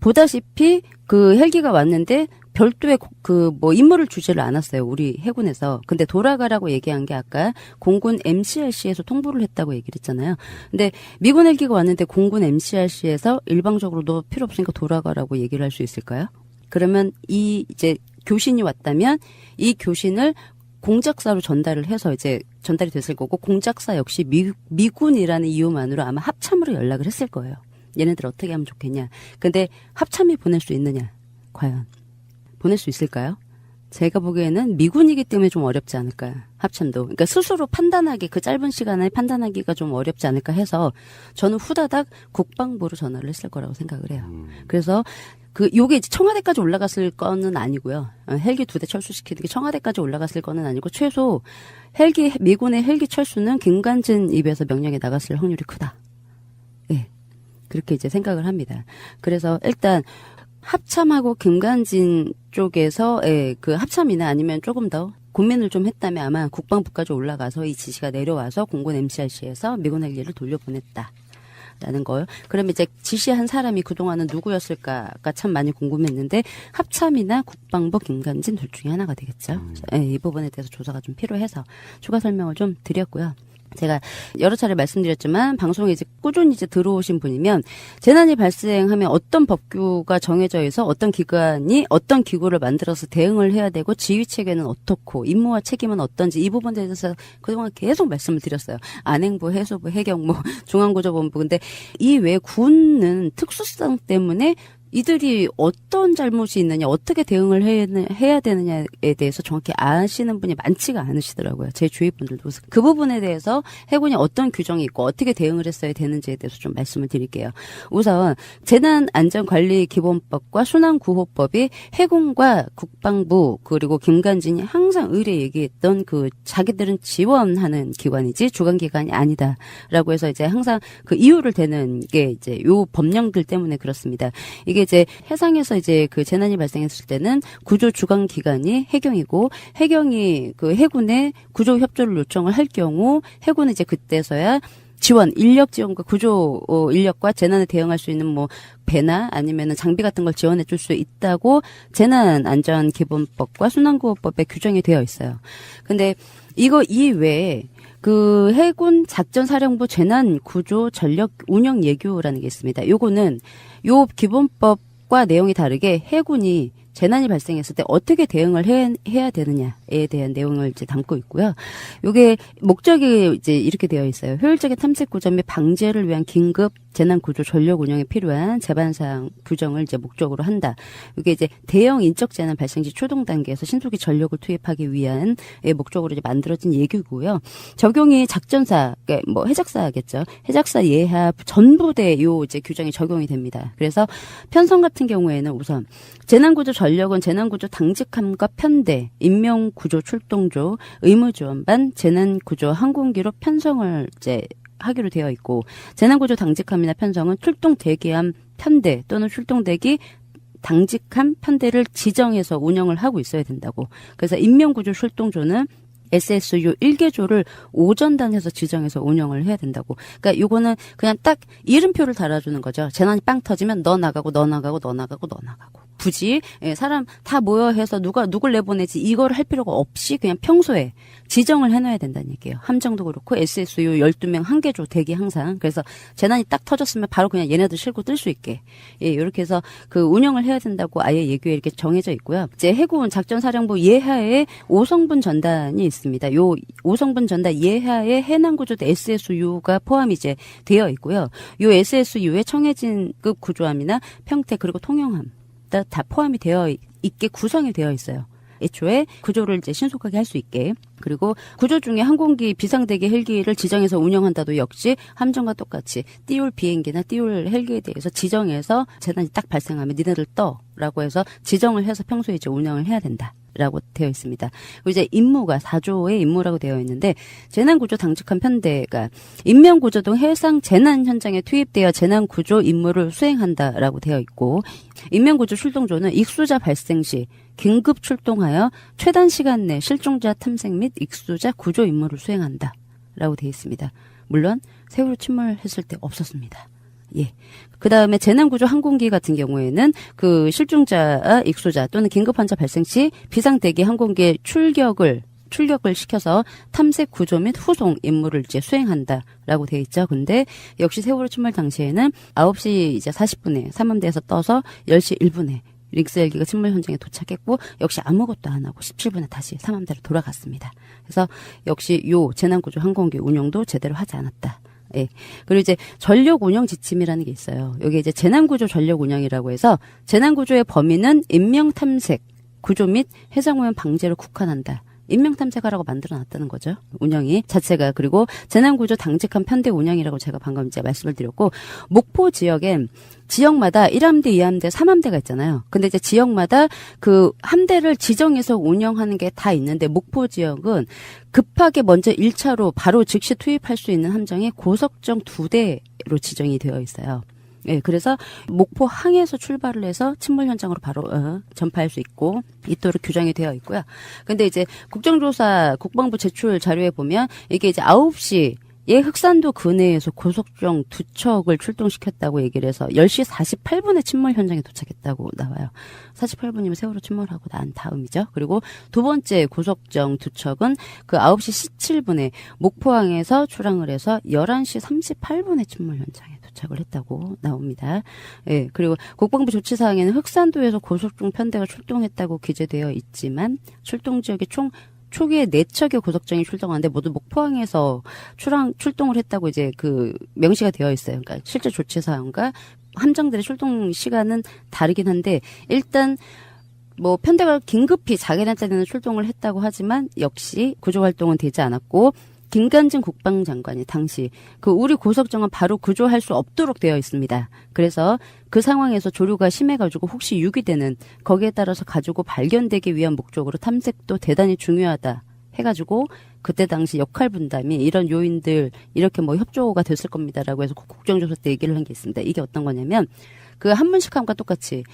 보다시피 그 헬기가 왔는데 별도의 그 뭐 임무를 주지를 않았어요. 우리 해군에서. 근데 돌아가라고 얘기한 게 아까 공군 MCRC에서 통보를 했다고 얘기를 했잖아요. 근데 미군 헬기가 왔는데 공군 MCRC에서 일방적으로 너 필요 없으니까 돌아가라고 얘기를 할 수 있을까요? 그러면 이 이제 교신이 왔다면 이 교신을 공작사로 전달을 해서 이제 전달이 됐을 거고 공작사 역시 미군이라는 이유만으로 아마 합참으로 연락을 했을 거예요. 얘네들 어떻게 하면 좋겠냐. 근데 합참이 보낼 수 있느냐. 과연. 보낼 수 있을까요? 제가 보기에는 미군이기 때문에 좀 어렵지 않을까. 합참도. 그러니까 스스로 판단하기 그 짧은 시간에 판단하기가 좀 어렵지 않을까 해서 저는 후다닥 국방부로 전화를 했을 거라고 생각을 해요. 그래서 요게 이제 청와대까지 올라갔을 거는 아니고요. 헬기 2대 철수시키는 게 청와대까지 올라갔을 거는 아니고 최소 미군의 헬기 철수는 김관진 입에서 명령이 나갔을 확률이 크다. 예. 그렇게 이제 생각을 합니다. 그래서 일단 합참하고 김관진 쪽에서 그 합참이나 아니면 조금 더 고민을 좀 했다면 아마 국방부까지 올라가서 이 지시가 내려와서 공군 MCRC에서 미군 헬기를 돌려보냈다. 라는 거요. 그럼 이제 지시한 사람이 그동안은 누구였을까가 참 많이 궁금했는데 합참이나 국방부 김관진 둘 중에 하나가 되겠죠. 이 부분에 대해서 조사가 좀 필요해서 추가 설명을 좀 드렸고요. 제가 여러 차례 말씀드렸지만 방송에 이제 꾸준히 이제 들어오신 분이면 재난이 발생하면 어떤 법규가 정해져 있어 어떤 기관이 어떤 기구를 만들어서 대응을 해야 되고 지휘 체계는 어떻고 임무와 책임은 어떤지 이 부분에 대해서 그동안 계속 말씀을 드렸어요. 안행부, 해수부, 해경부, 중앙구조본부. 근데 이 외 군은 특수성 때문에 이들이 어떤 잘못이 있느냐, 어떻게 대응을 해야 되느냐에 대해서 정확히 아시는 분이 많지가 않으시더라고요. 제 주위 분들도. 그 부분에 대해서 해군이 어떤 규정이 있고 어떻게 대응을 했어야 되는지에 대해서 좀 말씀을 드릴게요. 우선 재난안전관리기본법과 순환구호법이 해군과 국방부 그리고 김관진이 항상 의뢰 얘기했던 그 자기들은 지원하는 기관이지 주관기관이 아니다라고 해서 이제 항상 그 이유를 대는 게 이제 요 법령들 때문에 그렇습니다. 이게 이제 해상에서 이제 그 재난이 발생했을 때는 구조 주관 기관이 해경이고 해경이 그 해군에 구조 협조를 요청을 할 경우 해군은 이제 그때서야 지원, 인력 지원과 구조 인력과 재난에 대응할 수 있는 뭐 배나 아니면은 장비 같은 걸 지원해 줄 수 있다고 재난안전기본법과 순환구호법에 규정이 되어 있어요. 근데 이거 이외에 그 해군 작전사령부 재난구조 전력 운영 예규라는 게 있습니다. 요거는 요 기본법과 내용이 다르게 해군이 재난이 발생했을 때 어떻게 대응을 해야 되느냐에 대한 내용을 이제 담고 있고요. 요게 목적이 이제 이렇게 되어 있어요. 효율적인 탐색 구조 및 방제를 위한 긴급 재난 구조 전력 운영에 필요한 제반사항 규정을 이제 목적으로 한다. 이게 이제 대형 인적 재난 발생 시 초동 단계에서 신속히 전력을 투입하기 위한 목적으로 이제 만들어진 예규고요. 적용이 작전사, 그러니까 뭐 해적사겠죠. 해적사 예하 전부대 요 이제 규정이 적용이 됩니다. 그래서 편성 같은 경우에는 우선 재난구조 전력은 재난구조 당직함과 편대, 인명구조 출동조, 의무지원반, 재난구조 항공기로 편성을 이제 하기로 되어 있고 재난구조 당직함이나 편성은 출동 대기함 편대 또는 출동 대기 당직함 편대를 지정해서 운영을 하고 있어야 된다고. 그래서 인명구조 출동조는 SSU 1개조를 오전단에서 지정해서 운영을 해야 된다고. 그러니까 요거는 그냥 딱 이름표를 달아주는 거죠. 재난이 빵 터지면 너 나가고 너 나가고 너 나가고 너 나가고. 굳이 사람 다 모여 해서 누가 누굴 내보내지 이거를 할 필요가 없이 그냥 평소에 지정을 해놔야 된다는 얘기예요. 함정도 그렇고 SSU 12명 한 개조 대기 항상. 그래서 재난이 딱 터졌으면 바로 그냥 얘네들 싣고 뜰 수 있게. 예, 이렇게 해서 그 운영을 해야 된다고 아예 예규에 이렇게 정해져 있고요. 이제 해군 작전사령부 예하에 5성분 전단이 있습니다. 요 5성분 전단 예하에 해난구조대 SSU가 포함이 이제 되어 있고요. 요 SSU에 청해진급 구조함이나 평택 그리고 통영함 다 포함이 되어 있게 구성이 되어 있어요. 애초에 구조를 이제 신속하게 할 수 있게. 그리고 구조 중에 항공기 비상대기 헬기를 지정해서 운영한다도 역시 함정과 똑같이 띄울 비행기나 띄울 헬기에 대해서 지정해서 재난이 딱 발생하면 니네들 떠라고 해서 지정을 해서 평소에 이제 운영을 해야 된다. 라고 되어 있습니다. 그리고 이제 임무가 4조의 임무라고 되어 있는데 재난구조 당직함 편대가 인명구조 등 해상 재난 현장에 투입되어 재난구조 임무를 수행한다라고 되어 있고 인명구조 출동조는 익수자 발생 시 긴급 출동하여 최단 시간 내 실종자 탐색 및 익수자 구조 임무를 수행한다라고 되어 있습니다. 물론 세월호 침몰했을 때 없었습니다. 예. 그 다음에 재난구조 항공기 같은 경우에는 그 실종자, 익수자 또는 긴급 환자 발생 시 비상대기 항공기의 출격을 시켜서 탐색 구조 및 후송 임무를 이제 수행한다라고 돼 있죠. 근데 역시 세월호 침몰 당시에는 9시 이제 40분에 삼함대에서 떠서 10시 1분에 릭스 헬기가 침몰 현장에 도착했고 역시 아무것도 안 하고 17분에 다시 삼함대로 돌아갔습니다. 그래서 역시 요 재난구조 항공기 운영도 제대로 하지 않았다. 예. 그리고 이제 전력 운영 지침이라는 게 있어요. 여기 이제 재난구조 전력 운영이라고 해서 재난구조의 범위는 인명탐색, 구조 및 해상오염 방제를 국한한다. 인명탐색하라고 만들어놨다는 거죠. 운영이 자체가. 그리고 재난구조 당직함 편대 운영이라고 제가 방금 이제 말씀을 드렸고 목포 지역엔 지역마다 1함대, 2함대, 3함대가 있잖아요. 근데 이제 지역마다 그 함대를 지정해서 운영하는 게 다 있는데 목포 지역은 급하게 먼저 1차로 바로 즉시 투입할 수 있는 함정이 고석정 2대로 지정이 되어 있어요. 예, 그래서 목포 항에서 출발을 해서 침몰 현장으로 바로 전파할 수 있고 있도록 규정이 되어 있고요. 근데 이제 국정조사 국방부 제출 자료에 보면 이게 이제 9시 흑산도 근해에서 고속정 2척을 출동시켰다고 얘기를 해서 10시 48분에 침몰 현장에 도착했다고 나와요. 48분이면 세월호 침몰하고 난 다음이죠. 그리고 두 번째 고속정 2척은 그 9시 17분에 목포항에서 출항을 해서 11시 38분에 침몰 현장에 도착을 했다고 나옵니다. 예, 그리고 국방부 조치사항에는 흑산도에서 고속정 편대가 출동했다고 기재되어 있지만 출동 지역이 초기에 4척의 고속정이 출동하는데 모두 목포항에서 출동을 했다고 이제 그 명시가 되어 있어요. 그러니까 실제 조치사항과 함정들의 출동 시간은 다르긴 한데 일단 뭐 편대가 긴급히 자기네들은 출동을 했다고 하지만 역시 구조 활동은 되지 않았고 김관진 국방장관이 당시 그 우리 고석정은 바로 구조할 수 없도록 되어 있습니다. 그래서 그 상황에서 조류가 심해가지고 혹시 유기되는 거기에 따라서 가지고 발견되기 위한 목적으로 탐색도 대단히 중요하다 해가지고 그때 당시 역할 분담이 이런 요인들 이렇게 뭐 협조가 됐을 겁니다라고 해서 국정조사 때 얘기를 한 게 있습니다. 이게 어떤 거냐면 그 한문식함과 똑같이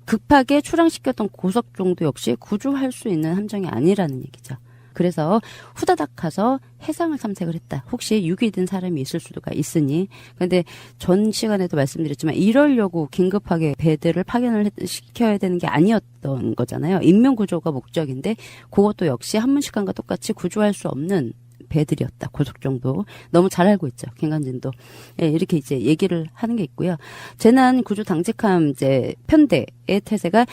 급하게 출항시켰던 고석종도 역시 구조할 수 있는 함정이 아니라는 얘기죠. 그래서 후다닥 가서 해상을 탐색을 했다. 혹시 유기된 사람이 있을 수가 있으니. 근데 전 시간에도 말씀드렸지만 이러려고 긴급하게 배들을 파견을 시켜야 되는 게 아니었던 거잖아요. 인명구조가 목적인데 그것도 역시 한문식함과 똑같이 구조할 수 없는 배들이었다. 고속정도. 너무 잘 알고 있죠. 김관진도. 예, 이렇게 이제 얘기를 하는 게 있고요. 재난 구조 당직함 이제 편대의 태세가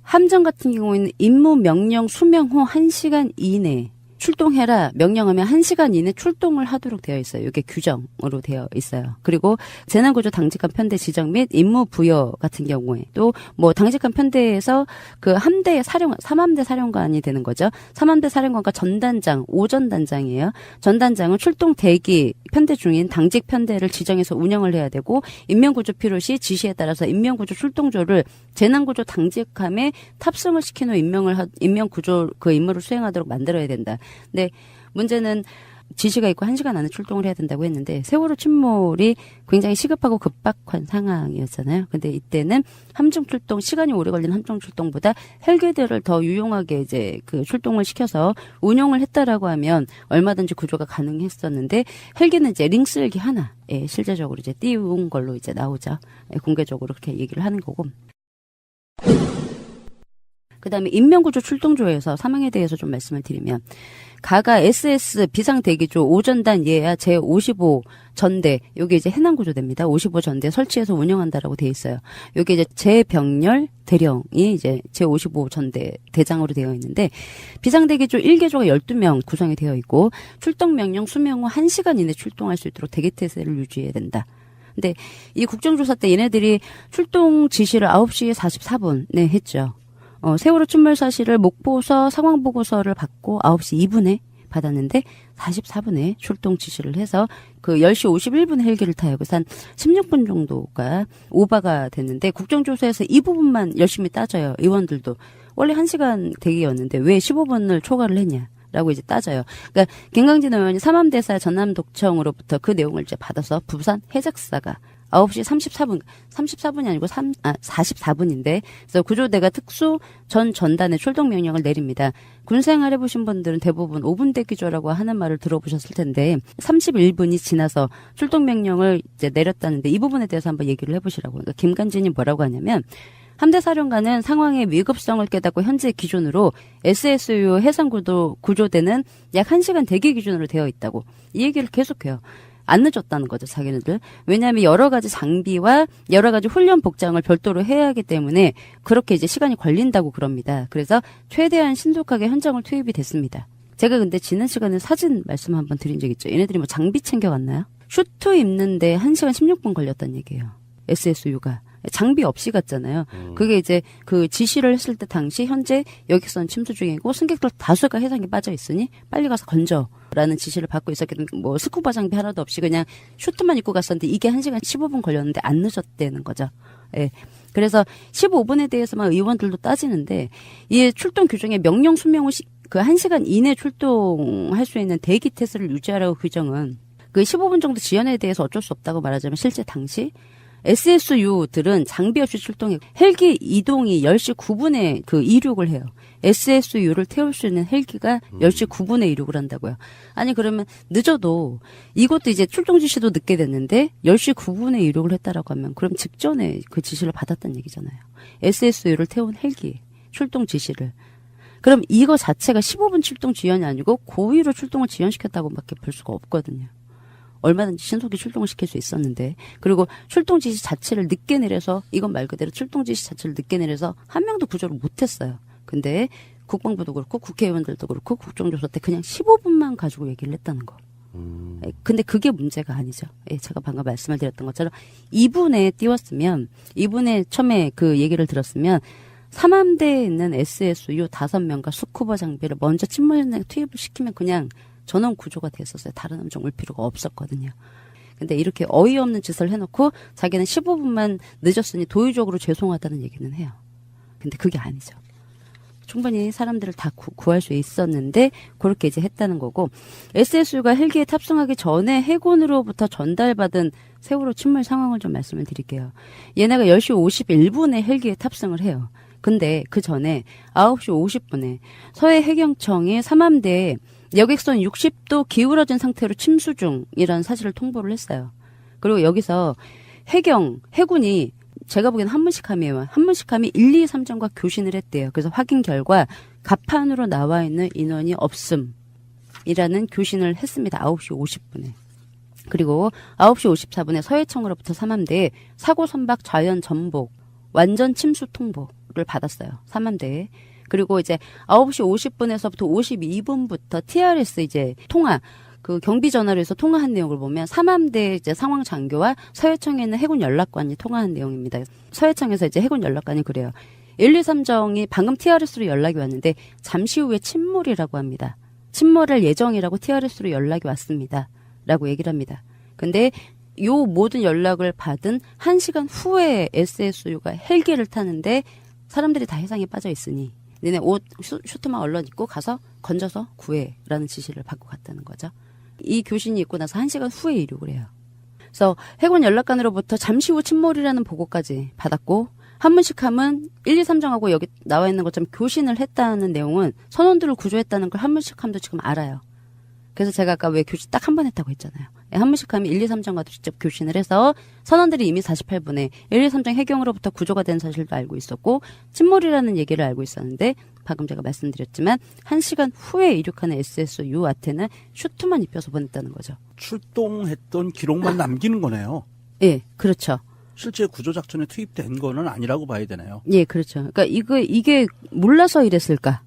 함정 같은 경우에는 임무 명령 수명 후 1시간 이내 출동해라 명령하면 1시간 이내 출동을 하도록 되어 있어요. 이게 규정으로 되어 있어요. 그리고 재난구조 당직함 편대 지정 및 임무 부여 같은 경우에 또 뭐 당직함 편대에서 그 함대의 사령관, 3함대 사령관이 되는 거죠. 3함대 사령관과 전단장, 5전단장이에요. 전단장은 출동 대기 편대 중인 당직 편대를 지정해서 운영을 해야 되고 인명구조 필요시 지시에 따라서 인명구조 출동조를 재난구조 당직함에 탑승을 시킨 후 인명구조 그 임무를 수행하도록 만들어야 된다. 근데 문제는 지시가 있고 1시간 안에 출동을 해야 된다고 했는데 세월호 침몰이 굉장히 시급하고 급박한 상황이었잖아요. 근데 이때는 함정 출동 시간이 오래 걸린 함정 출동보다 헬기들을 더 유용하게 이제 그 출동을 시켜서 운용을 했다라고 하면 얼마든지 구조가 가능했었는데 헬기는 이제 링스 헬기 하나에 실제적으로 이제 띄운 걸로 이제 나오죠. 공개적으로 그렇게 얘기를 하는 거고. 그다음에 인명구조 출동조에서 사망에 대해서 좀 말씀을 드리면 가가 SS 비상대기조 5전단 예하 제55전대 요게 이제 해난구조대입니다. 55전대 설치해서 운영한다라고 돼 있어요. 요게 이제 재병렬 대령이 이제 제55전대 대장으로 되어 있는데 비상대기조 1개조가 12명 구성이 되어 있고 출동 명령 수명 후 1시간 이내 출동할 수 있도록 대기태세를 유지해야 된다. 근데 이 국정조사 때 얘네들이 출동 지시를 9시 44분에 했죠. 세월호 침몰 사실을 목포서 상황보고서를 받고 9시 2분에 받았는데 44분에 출동 지시를 해서 그 10시 51분에 헬기를 타요. 그래서 한 16분 정도가 오바가 됐는데 국정조사에서 이 부분만 열심히 따져요. 의원들도. 원래 1시간 대기였는데 왜 15분을 초과를 했냐. 라고 이제 따져요. 그러니까 김광진 의원이 삼함대사 전남독청으로부터 그 내용을 이제 받아서 부산 해적사가 9시 34분이 아니고 44분인데, 그래서 구조대가 특수 전 전단의 출동 명령을 내립니다. 군 생활 해보신 분들은 대부분 5분 대기조라고 하는 말을 들어보셨을 텐데, 31분이 지나서 출동 명령을 이제 내렸다는데, 이 부분에 대해서 한번 얘기를 해보시라고. 그러니까 김관진이 뭐라고 하냐면, 함대사령관은 상황의 위급성을 깨닫고 현재 기준으로 SSU 해상구조대는 약 1시간 대기 기준으로 되어 있다고. 이 얘기를 계속해요. 안 늦었다는 거죠, 자기네들. 왜냐하면 여러 가지 장비와 여러 가지 훈련 복장을 별도로 해야 하기 때문에 그렇게 이제 시간이 걸린다고 그럽니다. 그래서 최대한 신속하게 현장을 투입이 됐습니다. 제가 근데 지난 시간에 사진 말씀 한번 드린 적 있죠. 얘네들이 뭐 장비 챙겨갔나요? 슈트 입는데 1시간 16분 걸렸다는 얘기예요. SSU가. 장비 없이 갔잖아요. 그게 이제 그 지시를 했을 때 당시 현재 여객선 침수 중이고 승객들 다수가 해상에 빠져 있으니 빨리 가서 건져라는 지시를 받고 있었기 때문에 뭐 스쿠버 장비 하나도 없이 그냥 슈트만 입고 갔었는데 이게 1시간 15분 걸렸는데 안 늦었다는 거죠. 예. 그래서 15분에 대해서만 의원들도 따지는데 이 출동 규정에 명령 수명 후 그 1시간 이내 출동할 수 있는 대기 태세를 유지하라고 규정은 그 15분 정도 지연에 대해서 어쩔 수 없다고 말하자면 실제 당시 SSU들은 장비 없이 출동해 헬기 이동이 10시 9분에 그 이륙을 해요. SSU를 태울 수 있는 헬기가 10시 9분에 이륙을 한다고요. 아니 그러면 늦어도 이것도 이제 출동 지시도 늦게 됐는데 10시 9분에 이륙을 했다라고 하면 그럼 직전에 그 지시를 받았다는 얘기잖아요. SSU를 태운 헬기 출동 지시를. 그럼 이거 자체가 15분 출동 지연이 아니고 고의로 출동을 지연시켰다고밖에 볼 수가 없거든요. 얼마든지 신속히 출동을 시킬 수 있었는데 그리고 출동 지시 자체를 늦게 내려서 이건 말 그대로 출동 지시 자체를 늦게 내려서 한 명도 구조를 못했어요. 근데 국방부도 그렇고 국회의원들도 그렇고 국정조사 때 그냥 15분만 가지고 얘기를 했다는 거. 근데 그게 문제가 아니죠. 예, 제가 방금 말씀을 드렸던 것처럼 2분에 띄웠으면 2분에 처음에 그 얘기를 들었으면 삼함대에 있는 SSU 5명과 스쿠버 장비를 먼저 침몰현장에 투입을 시키면 그냥 전원 구조가 됐었어요. 다른 함정 올 필요가 없었거든요. 근데 이렇게 어이없는 짓을 해놓고 자기는 15분만 늦었으니 도의적으로 죄송하다는 얘기는 해요. 근데 그게 아니죠. 충분히 사람들을 다 구할 수 있었는데 그렇게 이제 했다는 거고, SSU가 헬기에 탑승하기 전에 해군으로부터 전달받은 세월호 침몰 상황을 좀 말씀을 드릴게요. 얘네가 10시 51분에 헬기에 탑승을 해요. 근데 그 전에 9시 50분에 서해 해경청이 삼함대에 여객선 60도 기울어진 상태로 침수 중이라는 사실을 통보를 했어요. 그리고 여기서 해군이 제가 보기엔 한문식함이에요. 한문식함이 1, 2, 3정과 교신을 했대요. 그래서 확인 결과 갑판으로 나와 있는 인원이 없음이라는 교신을 했습니다. 9시 50분에. 그리고 9시 54분에 서해청으로부터 삼함대에 사고 선박 좌연 전복 완전 침수 통보를 받았어요. 삼함대에. 그리고 이제 9시 50분에서부터 52분부터 TRS 이제 통화, 그 경비 전화로 해서 통화한 내용을 보면 삼함대 이제 상황 장교와 서해청에 있는 해군 연락관이 통화한 내용입니다. 서해청에서 이제 해군 연락관이 그래요. 1, 2, 3정이 방금 TRS로 연락이 왔는데 잠시 후에 침몰이라고 합니다. 침몰할 예정이라고 TRS로 연락이 왔습니다. 라고 얘기를 합니다. 근데 요 모든 연락을 받은 1시간 후에 SSU가 헬기를 타는데 사람들이 다 해상에 빠져 있으니 니네 옷 슈트만 얼른 입고 가서 건져서 구해라는 지시를 받고 갔다는 거죠. 이 교신이 있고 나서 1시간 후에 이륙을 해요. 그래서 해군 연락관으로부터 잠시 후 침몰이라는 보고까지 받았고, 한문식함은 1, 2, 3정하고 여기 나와 있는 것처럼 교신을 했다는 내용은 선원들을 구조했다는 걸 한문식함도 지금 알아요. 그래서 제가 아까 왜 교신 딱 한 번 했다고 했잖아요. 한문식함이 1, 2, 3정과도 직접 교신을 해서 선원들이 이미 48분에 1, 2, 3정 해경으로부터 구조가 된 사실도 알고 있었고 침몰이라는 얘기를 알고 있었는데, 방금 제가 말씀드렸지만 1시간 후에 이륙하는 SSU한테는 슈트만 입혀서 보냈다는 거죠. 출동했던 기록만 남기는 거네요. 예, 그렇죠. 실제 구조작전에 투입된 거는 아니라고 봐야 되나요? 예, 그렇죠. 그러니까 이게 몰라서 이랬을까?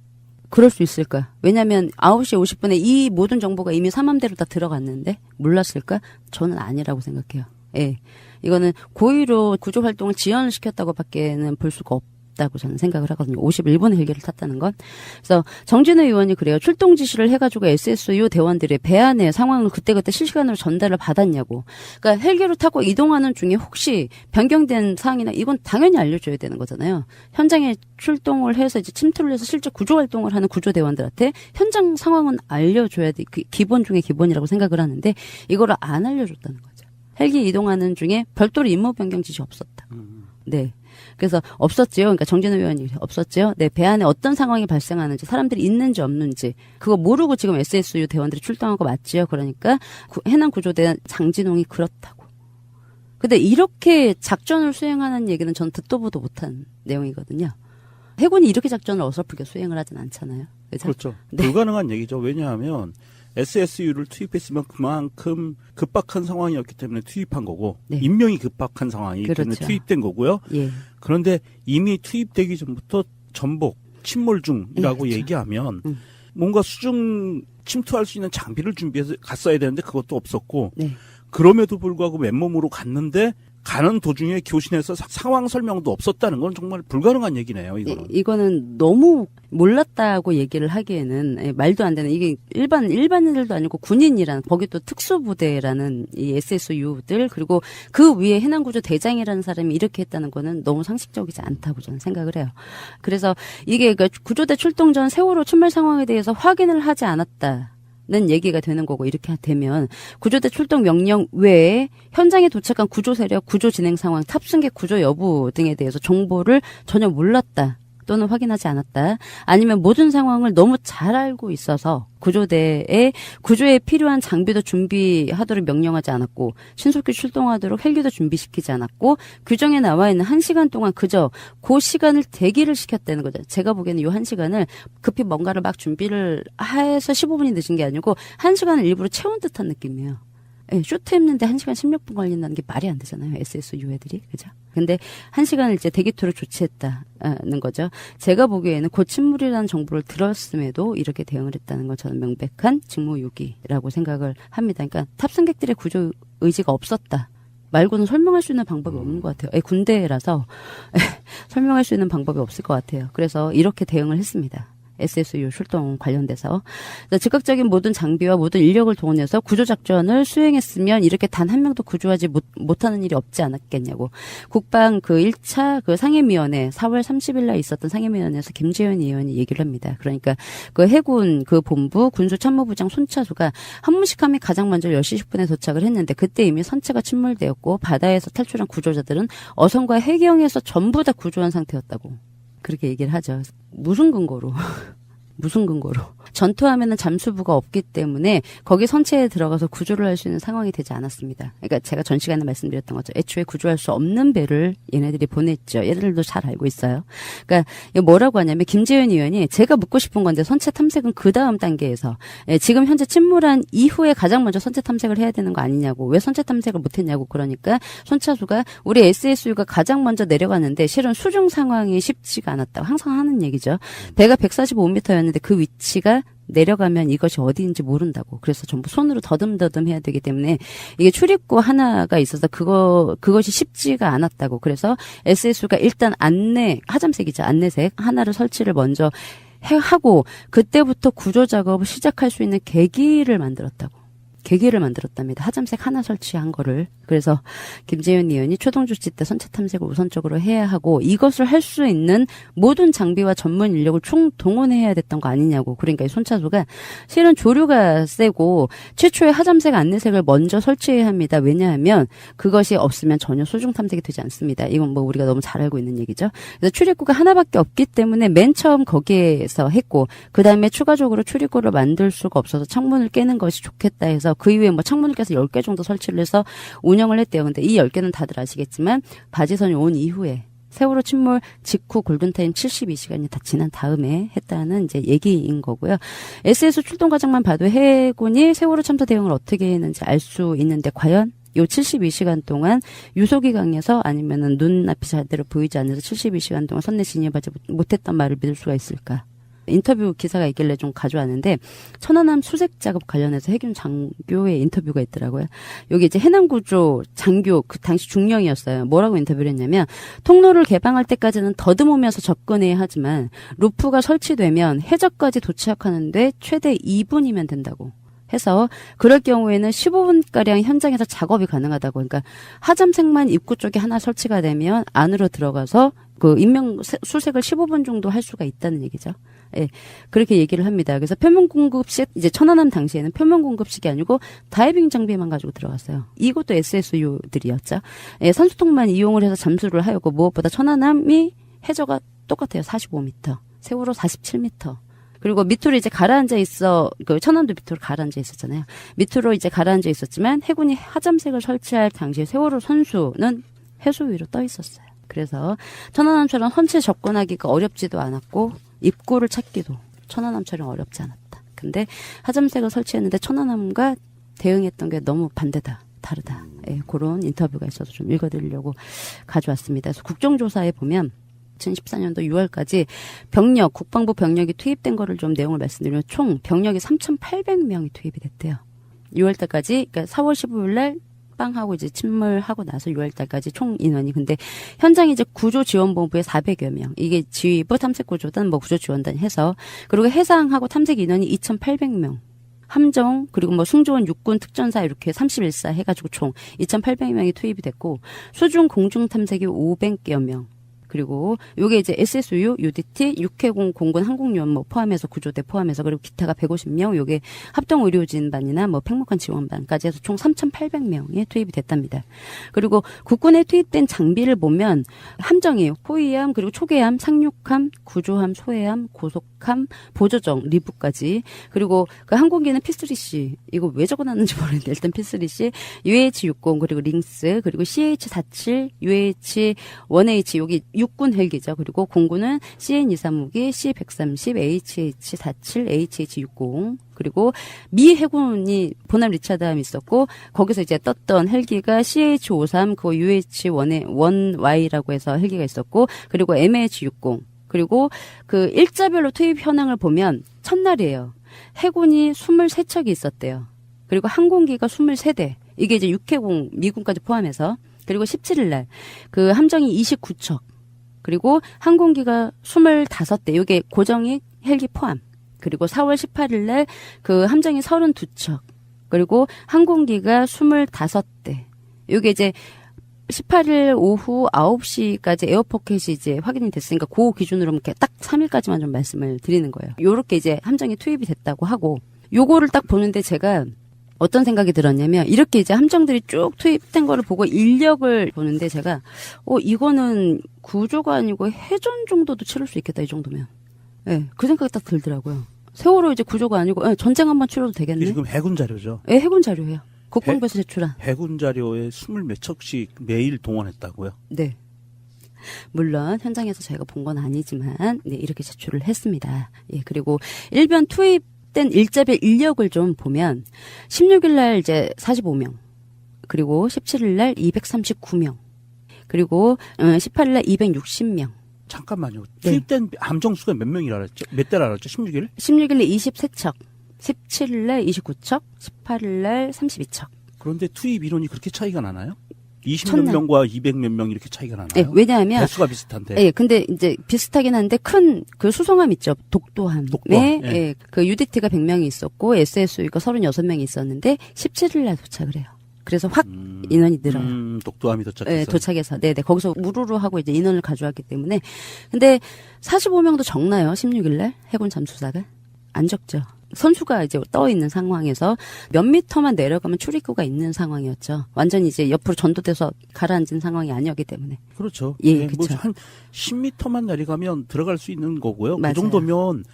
그럴 수 있을까? 왜냐하면 9시 50분에 이 모든 정보가 이미 삼함대로 다 들어갔는데 몰랐을까? 저는 아니라고 생각해요. 예, 이거는 고의로 구조 활동을 지연을 시켰다고밖에는 볼 수가 없다고 저는 생각을 하거든요. 51분에 헬기를 탔다는 건. 그래서 정진우 의원이 그래요. 출동 지시를 해가지고 SSU 대원들의 배 안에 상황을 그때그때 실시간으로 전달을 받았냐고. 그러니까 헬기로 타고 이동하는 중에 혹시 변경된 사항이나 이건 당연히 알려줘야 되는 거잖아요. 현장에 출동을 해서 이제 침투를 해서 실제 구조 활동을 하는 구조대원들한테 현장 상황은 알려줘야 돼. 그 기본 중에 기본이라고 생각을 하는데 이거를 안 알려줬다는 거죠. 헬기 이동하는 중에 별도로 임무 변경 지시 없었다. 네. 그래서 없었지요. 그러니까 정진우 의원이 없었지요. 네, 배 안에 어떤 상황이 발생하는지, 사람들이 있는지 없는지 그거 모르고 지금 SSU 대원들이 출동한 거 맞지요. 그러니까 해남 구조대 장진홍이 그렇다고. 근데 이렇게 작전을 수행하는 얘기는 전 듣도 보도 못한 내용이거든요. 해군이 이렇게 작전을 어설프게 수행을 하진 않잖아요. 그죠? 그렇죠. 네. 불가능한 얘기죠. 왜냐하면 SSU를 투입했으면 그만큼 급박한 상황이었기 때문에 투입한 거고, 네. 인명이 급박한 상황이기 그렇죠. 때문에 투입된 거고요. 예. 그런데 이미 투입되기 전부터 전복, 침몰 중이라고 그렇죠. 얘기하면 뭔가 수중 침투할 수 있는 장비를 준비해서 갔어야 되는데 그것도 없었고, 네. 그럼에도 불구하고 맨몸으로 갔는데 가는 도중에 교신해서 상황 설명도 없었다는 건 정말 불가능한 얘기네요. 이거는. 이거는 너무 몰랐다고 얘기를 하기에는 말도 안 되는, 이게 일반인들도 아니고 군인이라는, 거기 또 특수부대라는 이 SSU들, 그리고 그 위에 해남구조 대장이라는 사람이 이렇게 했다는 거는 너무 상식적이지 않다고 저는 생각을 해요. 그래서 이게 그러니까 구조대 출동 전 세월호 침몰 상황에 대해서 확인을 하지 않았다 는 얘기가 되는 거고, 이렇게 되면 구조대 출동 명령 외에 현장에 도착한 구조 세력, 구조 진행 상황, 탑승객 구조 여부 등에 대해서 정보를 전혀 몰랐다 또는 확인하지 않았다, 아니면 모든 상황을 너무 잘 알고 있어서 구조대에 구조에 필요한 장비도 준비하도록 명령하지 않았고, 신속히 출동하도록 헬기도 준비시키지 않았고, 규정에 나와 있는 1시간 동안 그저 그 시간을 대기를 시켰다는 거죠. 제가 보기에는 이 1시간을 급히 뭔가를 막 준비를 해서 15분이 늦은 게 아니고 1시간을 일부러 채운 듯한 느낌이에요. 예, 쇼트 입는데 1시간 16분 걸린다는 게 말이 안 되잖아요. SSU 애들이. 그죠? 근데 1시간을 이제 대기토로 조치했다는 거죠. 제가 보기에는 고침물이라는 정보를 들었음에도 이렇게 대응을 했다는 건 저는 명백한 직무유기라고 생각을 합니다. 그러니까 탑승객들의 구조 의지가 없었다 말고는 설명할 수 있는 방법이 없는 것 같아요. 군대라서 설명할 수 있는 방법이 없을 것 같아요. 그래서 이렇게 대응을 했습니다. SSU 출동 관련돼서 즉각적인 모든 장비와 모든 인력을 동원해서 구조작전을 수행했으면 이렇게 단 한 명도 구조하지 못하는 일이 없지 않았겠냐고. 국방 그 1차 그 상임위원회 4월 30일 날 있었던 상임위원회에서 김재현 의원이 얘기를 합니다. 그러니까 그 해군 그 본부 군수참모부장 손차수가 한문식함이 가장 먼저 10시 10분에 도착을 했는데 그때 이미 선체가 침몰되었고 바다에서 탈출한 구조자들은 어선과 해경에서 전부 다 구조한 상태였다고. 그렇게 얘기를 하죠. 무슨 근거로? 무슨 근거로? 전투하면은 잠수부가 없기 때문에 거기 선체에 들어가서 구조를 할 수 있는 상황이 되지 않았습니다. 그러니까 제가 전 시간에 말씀드렸던 거죠. 애초에 구조할 수 없는 배를 얘네들이 보냈죠. 얘네들도 잘 알고 있어요. 그러니까 뭐라고 하냐면 김재현 의원이 제가 묻고 싶은 건데 선체 탐색은 그 다음 단계에서 지금 현재 침몰한 이후에 가장 먼저 선체 탐색을 해야 되는 거 아니냐고. 왜 선체 탐색을 못했냐고. 그러니까 손차수가 우리 SSU가 가장 먼저 내려갔는데 실은 수중 상황이 쉽지가 않았다고 항상 하는 얘기죠. 배가 145m였는데 그 위치가 내려가면 이것이 어디인지 모른다고. 그래서 전부 손으로 더듬더듬 해야 되기 때문에 이게 출입구 하나가 있어서 그것이 쉽지가 않았다고. 그래서 SSU가 일단 하잠색이죠. 안내색 하나를 설치를 먼저 하고 그때부터 구조 작업을 시작할 수 있는 계기를 만들었답니다. 하잠색 하나 설치한 거를. 그래서 김재현 의원이 초동 조치 때 선체 탐색을 우선적으로 해야 하고 이것을 할 수 있는 모든 장비와 전문 인력을 총동원해야 됐던 거 아니냐고. 그러니까 이 손차수가 실은 조류가 세고 최초의 하잠색 안내색을 먼저 설치해야 합니다. 왜냐하면 그것이 없으면 전혀 수중 탐색이 되지 않습니다. 이건 뭐 우리가 너무 잘 알고 있는 얘기죠. 그래서 출입구가 하나밖에 없기 때문에 맨 처음 거기에서 했고 그 다음에 추가적으로 출입구를 만들 수가 없어서 창문을 깨는 것이 좋겠다 해서 그 이후에 뭐 창문을 깨서 10개 정도 설치를 해서 운영을 했대요. 근데 이 10개는 다들 아시겠지만 바지선이 온 이후에 세월호 침몰 직후 골든타임 72시간이 다 지난 다음에 했다는 이제 얘기인 거고요. SS 출동 과정만 봐도 해군이 세월호 참사 대응을 어떻게 했는지 알 수 있는데 과연 요 72시간 동안 유속이 강해서 아니면은 눈앞이 제대로 보이지 않아서 72시간 동안 선내 진입하지 못했던 말을 믿을 수가 있을까? 인터뷰 기사가 있길래 좀 가져왔는데 천안함 수색 작업 관련해서 해군 장교의 인터뷰가 있더라고요. 여기 이제 해남구조 장교 그 당시 중령이었어요. 뭐라고 인터뷰를 했냐면 통로를 개방할 때까지는 더듬으면서 접근해야 하지만 루프가 설치되면 해저까지 도착하는데 최대 2분이면 된다고. 해서 그럴 경우에는 15분가량 현장에서 작업이 가능하다고. 그러니까 하잠색만 입구 쪽에 하나 설치가 되면 안으로 들어가서 그 인명 수색을 15분 정도 할 수가 있다는 얘기죠. 예, 그렇게 얘기를 합니다. 그래서 표면 공급식, 이제 천안함 당시에는 표면 공급식이 아니고 다이빙 장비만 가지고 들어갔어요. 이것도 SSU들이었죠. 예, 산소통만 이용을 해서 잠수를 하였고 무엇보다 천안함이 해저가 똑같아요. 45m, 세월호 47m. 그리고 밑으로 이제 가라앉아 있어, 그 천안도 밑으로 가라앉아 있었잖아요. 밑으로 이제 가라앉아 있었지만 해군이 하잠색을 설치할 당시에 세월호 선수는 해수 위로 떠 있었어요. 그래서 천안함처럼 선체 접근하기가 어렵지도 않았고 입구를 찾기도 천안함처럼 어렵지 않았다. 근데 하잠색을 설치했는데 천안함과 대응했던 게 너무 반대다. 다르다. 예, 그런 인터뷰가 있어서 좀 읽어드리려고 가져왔습니다. 그래서 국정조사에 보면 2014년도 6월까지 병력, 국방부 병력이 투입된 거를 좀 내용을 말씀드리면 총 병력이 3,800명이 투입이 됐대요. 6월달까지, 그러니까 4월 15일 날 빵하고 이제 침몰하고 나서 6월달까지 총 인원이. 근데 현장에 이제 구조지원본부에 400여 명. 이게 지휘부, 탐색구조단, 뭐 구조지원단 해서. 그리고 해상하고 탐색 인원이 2,800명. 함정, 그리고 뭐 승조원, 육군, 특전사 이렇게 31사 해가지고 총 2,800명이 투입이 됐고, 수중 공중 탐색이 500여 명. 그리고 요게 이제 SSU, UDT, 육해공, 공군, 항공요원 뭐 포함해서 구조대 포함해서 그리고 기타가 150명, 요게 합동 의료진반이나 뭐 팽목한 지원반까지 해서 총 3,800명이 투입이 됐답니다. 그리고 국군에 투입된 장비를 보면 함정이 호위함, 그리고 초계함, 상륙함, 구조함, 소해함, 고속함, 보조정, 리부까지. 그리고 그 항공기는 P3C, 이거 왜 적어놨는지 모르겠는데 일단 P3C, UH-60, 그리고 링스, 그리고 CH-47, UH-1H, 여기 육군 헬기죠. 그리고 공군은 CN-235기, C-130, HH-47, HH-60 그리고 미 해군이 보남 리차드함이 있었고 거기서 이제 떴던 헬기가 CH-53, 그거 UH-1Y라고 해서 헬기가 있었고 그리고 MH-60 그리고 그 일자별로 투입 현황을 보면 첫날이에요. 해군이 23척이 있었대요. 그리고 항공기가 23대. 이게 이제 육해공 미군까지 포함해서 그리고 17일 날 그 함정이 29척 그리고 항공기가 25대. 이게 고정익 헬기 포함. 그리고 4월 18일 날 그 함정이 32척 그리고 항공기가 25대. 이게 이제 18일 오후 9시까지 에어포켓이 이제 확인이 됐으니까 그 기준으로 이렇게 딱 3일까지만 좀 말씀을 드리는 거예요. 요렇게 이제 함정이 투입이 됐다고 하고 요거를 딱 보는데 제가 어떤 생각이 들었냐면 이렇게 이제 함정들이 쭉 투입된 거를 보고 인력을 보는데 제가 이거는 구조가 아니고 해전 정도도 치를 수 있겠다 이 정도면. 네, 그 생각이 딱 들더라고요. 세월호 이제 구조가 아니고 전쟁 한번 치러도 되겠네. 지금 해군 자료죠. 네, 해군 자료예요. 국방부에서 제출한. 해군 자료에 20몇 척씩 매일 동원했다고요? 네. 물론 현장에서 저희가 본 건 아니지만 네, 이렇게 제출을 했습니다. 예, 그리고 일변 투입된 일자별 인력을 좀 보면 16일 날 이제 45명, 그리고 17일 날 239명, 그리고 18일 날 260명. 잠깐만요. 투입된 함정 수가 몇 명이라 그랬죠? 몇 대라 그랬죠? 16일? 16일 날 23척, 17일 날 29척, 18일 날 32척. 그런데 투입 인원이 그렇게 차이가 나나요? 20몇 명과 200몇 명 이렇게 차이가 나나요? 네, 왜냐하면 대수가 비슷한데. 네, 근데 이제 비슷하긴 한데 큰 그 수송함 있죠. 독도함. 네, 예. 네, 그 UDT가 100명이 있었고 SSU가 36명이 있었는데 17일 날 도착을 해요. 그래서 확 인원이 늘어요. 독도함이 도착해서. 네, 도착해서. 네, 거기서 우르르 하고 이제 인원을 가져왔기 때문에. 근데 45명도 적나요? 16일 날 해군 잠수사가 안 적죠. 선수가 이제 떠 있는 상황에서 몇 미터만 내려가면 출입구가 있는 상황이었죠. 완전히 이제 옆으로 전도돼서 가라앉은 상황이 아니었기 때문에. 그렇죠. 예, 네, 그렇죠. 한 10미터만 내려가면 들어갈 수 있는 거고요. 맞아요. 그 정도면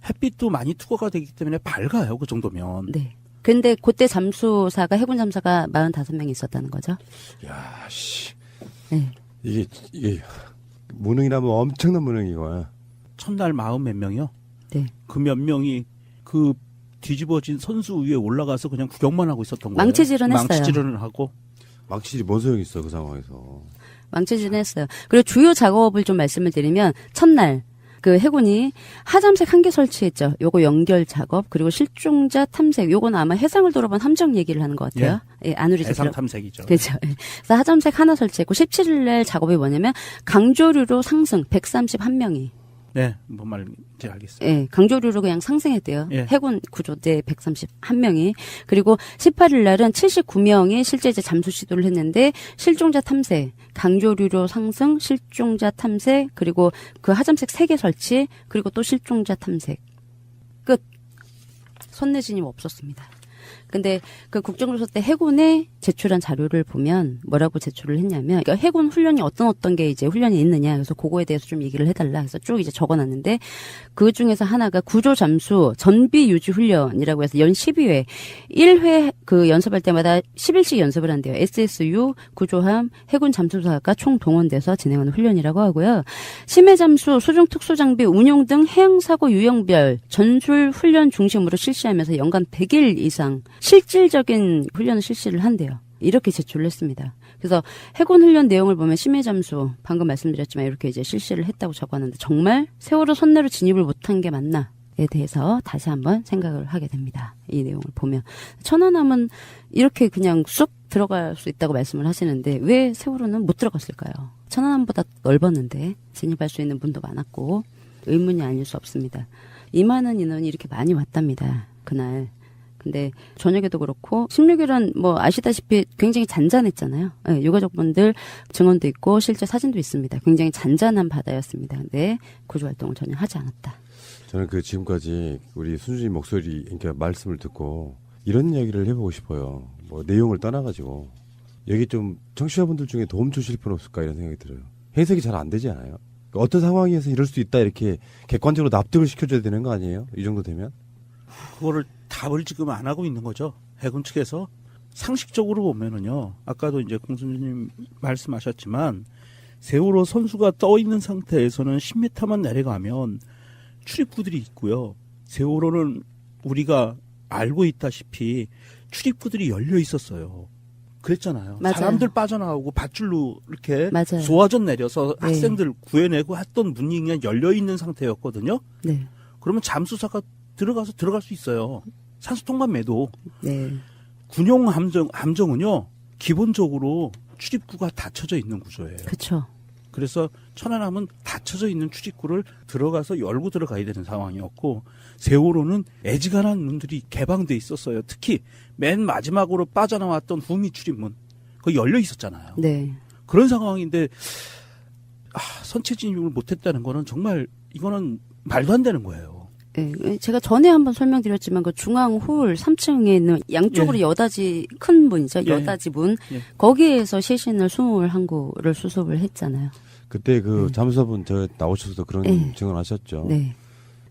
햇빛도 많이 투과가 되기 때문에 밝아요. 그 정도면. 네. 근데 그때 잠수사가 해군 잠수사가 45명이 있었다는 거죠. 야, 씨. 네. 이게 무능이라면 엄청난 무능이고. 첫날 40몇 명이요? 네. 그 몇 명이 그 뒤집어진 선수 위에 올라가서 그냥 구경만 하고 있었던 거예요. 망치질은 했어요. 망치질은 하고. 망치질이 뭔 소용이 있어 그 상황에서. 망치질은 했어요. 그리고 주요 작업을 좀 말씀을 드리면 첫날 그 해군이 하잠색 1개 설치했죠. 요거 연결 작업 그리고 실종자 탐색. 요거는 아마 해상을 돌아본 함정 얘기를 하는 것 같아요. 예, 안우리 해상 탐색이죠. 그렇죠. 예. 그래서 하잠색 하나 설치했고 17일 날 작업이 뭐냐면 강조류로 상승 131명이. 네, 뭔 말인지 알겠어요. 예, 강조류로 그냥 상승했대요. 예. 해군 구조대 131명이. 그리고 18일 날은 79명이 실제 이제 잠수 시도를 했는데 실종자 탐색, 강조류로 상승, 실종자 탐색, 그리고 그 하잠색 3개 설치, 그리고 또 실종자 탐색. 끝. 선내진입 없었습니다. 근데 그 국정조사 때 해군에 제출한 자료를 보면 뭐라고 제출을 했냐면, 그러니까 해군 훈련이 어떤 게 이제 훈련이 있느냐. 그래서 그거에 대해서 좀 얘기를 해달라. 그래서 쭉 이제 적어놨는데 그 중에서 하나가 구조 잠수 전비 유지 훈련이라고 해서 연 12회 1회 그 연습할 때마다 10일씩 연습을 한대요. SSU 구조함 해군 잠수사가 총 동원돼서 진행하는 훈련이라고 하고요. 심해 잠수 수중 특수 장비 운용 등 해양 사고 유형별 전술 훈련 중심으로 실시하면서 연간 100일 이상 실질적인 훈련을 실시를 한대요. 이렇게 제출을 했습니다. 그래서 해군 훈련 내용을 보면 심해 잠수 방금 말씀드렸지만 이렇게 이제 실시를 했다고 적어놨는데 정말 세월호 선내로 진입을 못한 게 맞나에 대해서 다시 한번 생각을 하게 됩니다. 이 내용을 보면 천안함은 이렇게 그냥 쑥 들어갈 수 있다고 말씀을 하시는데 왜 세월호는 못 들어갔을까요? 천안함보다 넓었는데 진입할 수 있는 분도 많았고 의문이 아닐 수 없습니다. 2만원 인원이 이렇게 많이 왔답니다. 그날. 근데 저녁에도 그렇고 16일은 뭐 아시다시피 굉장히 잔잔했잖아요. 네, 유가족분들 증언도 있고 실제 사진도 있습니다. 굉장히 잔잔한 바다였습니다. 근데 구조활동을 전혀 하지 않았다. 저는 그 지금까지 우리 순수님 목소리, 그러니까 말씀을 듣고 이런 이야기를 해보고 싶어요. 뭐 내용을 떠나가지고 여기 좀 청취자분들 중에 도움 주실 분 없을까 이런 생각이 들어요. 해석이 잘 안 되지 않아요? 그러니까 어떤 상황에서 이럴 수 있다 이렇게 객관적으로 납득을 시켜줘야 되는 거 아니에요? 이 정도 되면? 그거를 답을 지금 안 하고 있는 거죠. 해군 측에서. 상식적으로 보면은요. 아까도 이제 공수님 말씀하셨지만 세월호 선수가 떠 있는 상태에서는 10m만 내려가면 출입구들이 있고요. 세월호는 우리가 알고 있다시피 출입구들이 열려 있었어요. 그랬잖아요. 맞아요. 사람들 빠져나오고 밧줄로 이렇게 맞아요. 소화전 내려서 네. 학생들 구해내고 했던 문이 그냥 열려 있는 상태였거든요. 네. 그러면 잠수사가 들어갈 수 있어요. 산소통만 매도. 네. 군용 함정은요, 기본적으로 출입구가 닫혀져 있는 구조예요. 그렇죠. 그래서 천안함은 닫혀져 있는 출입구를 들어가서 열고 들어가야 되는 상황이었고, 세월호는 애지간한 문들이 개방돼 있었어요. 특히 맨 마지막으로 빠져나왔던 후미 출입문, 그거 열려 있었잖아요. 네. 그런 상황인데 선체 진입을 못했다는 거는 정말 이거는 말도 안 되는 거예요. 네, 제가 전에 한번 설명드렸지만 그 중앙 홀 3층에 있는 양쪽으로 예. 여다지 큰 문이죠. 예. 여다지 문. 예. 거기에서 시신을 21구를 수습을 했잖아요. 그때 그 잠수사분 저 나오셔서도 그런 네. 증언하셨죠. 네.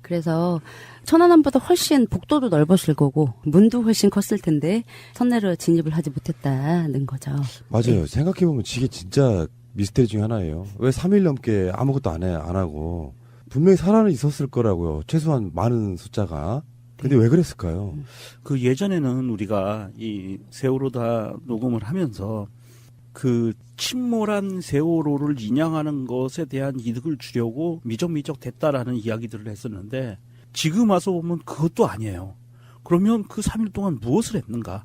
그래서 천안함보다 훨씬 복도도 넓었을 거고 문도 훨씬 컸을 텐데 선내로 진입을 하지 못했다는 거죠. 맞아요. 네. 생각해보면 이게 진짜 미스터리 중에 하나예요. 왜 3일 넘게 아무것도 안 하고. 분명히 살아는 있었을 거라고요. 최소한 많은 숫자가. 근데 왜 그랬을까요? 그 예전에는 우리가 이 세월호 다 녹음을 하면서 그 침몰한 세월호를 인양하는 것에 대한 이득을 주려고 미적미적 됐다라는 이야기들을 했었는데 지금 와서 보면 그것도 아니에요. 그러면 그 3일 동안 무엇을 했는가?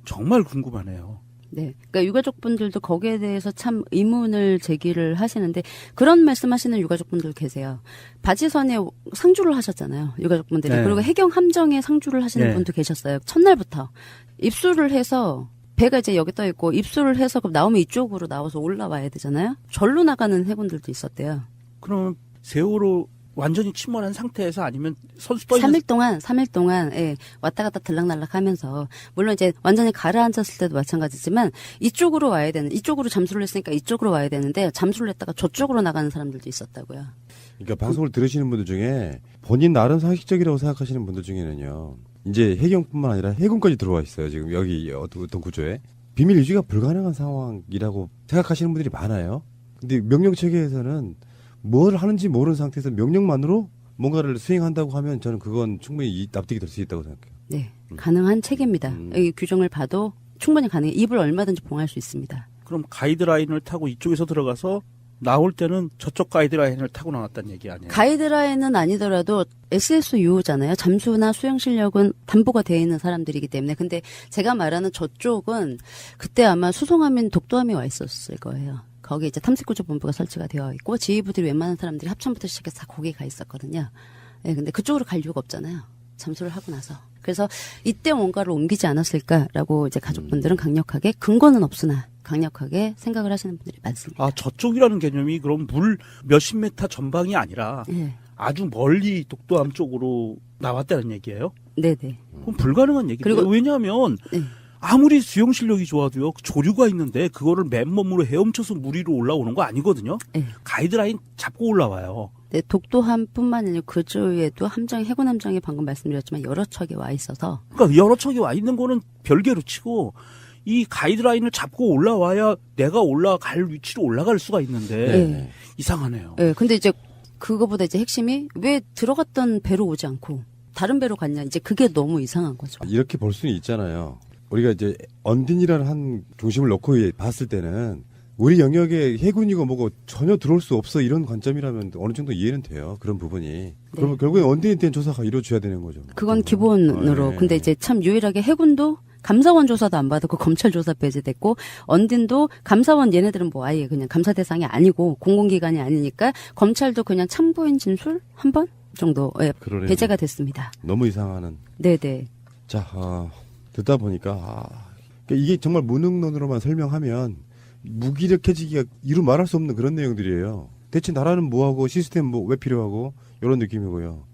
정말 궁금하네요. 네. 그러니까 유가족분들도 거기에 대해서 참 의문을 제기를 하시는데 그런 말씀하시는 유가족분들 계세요. 바지선에 상주를 하셨잖아요. 유가족분들이. 네. 그리고 해경 함정에 상주를 하시는 네. 분도 계셨어요. 첫날부터 입수를 해서 배가 이제 여기 떠 있고 입수를 해서 그럼 나오면 이쪽으로 나와서 올라와야 되잖아요. 절로 나가는 해군들도 있었대요. 그럼 세월호 완전히 침몰한 상태에서 아니면 선수 떠 있는 3일 동안, 예, 왔다 갔다 들락날락 하면서, 물론 이제 완전히 가라앉았을 때도 마찬가지지만, 이쪽으로 와야 되는, 이쪽으로 잠수를 했으니까 이쪽으로 와야 되는데, 잠수를 했다가 저쪽으로 나가는 사람들도 있었다고요. 그러니까 방송을 들으시는 분들 중에 본인 나름 상식적이라고 생각하시는 분들 중에는요. 이제 해경뿐만 아니라 해군까지 들어와 있어요. 지금 여기 어떤 구조에. 비밀 유지가 불가능한 상황이라고 생각하시는 분들이 많아요. 근데 명령 체계에서는 뭘 하는지 모르는 상태에서 명령만으로 뭔가를 수행한다고 하면 저는 그건 충분히 납득이 될 수 있다고 생각해요. 네. 가능한 체계입니다. 이 규정을 봐도 충분히 가능해요. 입을 얼마든지 봉할 수 있습니다. 그럼 가이드라인을 타고 이쪽에서 들어가서 나올 때는 저쪽 가이드라인을 타고 나왔다는 얘기 아니에요? 가이드라인은 아니더라도 SSU잖아요. 잠수나 수영 실력은 담보가 되어 있는 사람들이기 때문에. 근데 제가 말하는 저쪽은 그때 아마 수송함인 독도함이 와 있었을 거예요. 거기 이제 탐색구조본부가 설치가 되어 있고 지휘부들이 웬만한 사람들이 합참부터 시작해서 다 거기 가 있었거든요. 예, 근데 그쪽으로 갈 이유가 없잖아요. 잠수를 하고 나서. 그래서 이때 뭔가를 옮기지 않았을까라고 이제 가족분들은 강력하게 근거는 없으나 강력하게 생각을 하시는 분들이 많습니다. 아, 저쪽이라는 개념이 그럼 물 몇십 메타 전방이 아니라 예. 아주 멀리 독도함 쪽으로 나왔다는 얘기예요? 네네. 그럼 불가능한 얘기죠. 그리고- 왜냐하면 네. 아무리 수영 실력이 좋아도요, 조류가 있는데 그거를 맨몸으로 헤엄쳐서 물 위로 올라오는 거 아니거든요. 네. 가이드라인 잡고 올라와요. 네, 독도함뿐만 아니라 그쪽에도 함정, 해군 함정이 방금 말씀드렸지만 여러 척이 와 있어서 그러니까 여러 척이 와 있는 거는 별개로 치고 이 가이드라인을 잡고 올라와야 내가 올라갈 위치로 올라갈 수가 있는데 네. 이상하네요. 네, 근데 이제 그거보다 이제 핵심이 왜 들어갔던 배로 오지 않고 다른 배로 갔냐. 이제 그게 너무 이상한 거죠. 이렇게 볼 수는 있잖아요. 우리가 이제 언딘이라는 한 중심을 놓고 봤을 때는 우리 영역에 해군이고 뭐고 전혀 들어올 수 없어 이런 관점이라면 어느 정도 이해는 돼요. 그런 부분이. 그러면 결국에 언딘에 대한 조사가 이루어져야 되는 거죠. 그건 기본으로. 네. 근데 이제 참 유일하게 해군도 감사원 조사도 안 받았고 검찰 조사 배제됐고 언딘도 감사원 얘네들은 뭐 아예 그냥 감사 대상이 아니고 공공기관이 아니니까 검찰도 그냥 참고인 진술 한 번 정도에 그러네요. 배제가 됐습니다. 너무 이상하는. 네네. 자, 듣다 보니까 그러니까 이게 정말 무능론으로만 설명하면 무기력해지기가 이루 말할 수 없는 그런 내용들이에요. 대체 나라는 뭐하고 시스템 뭐 왜 필요하고 이런 느낌이고요.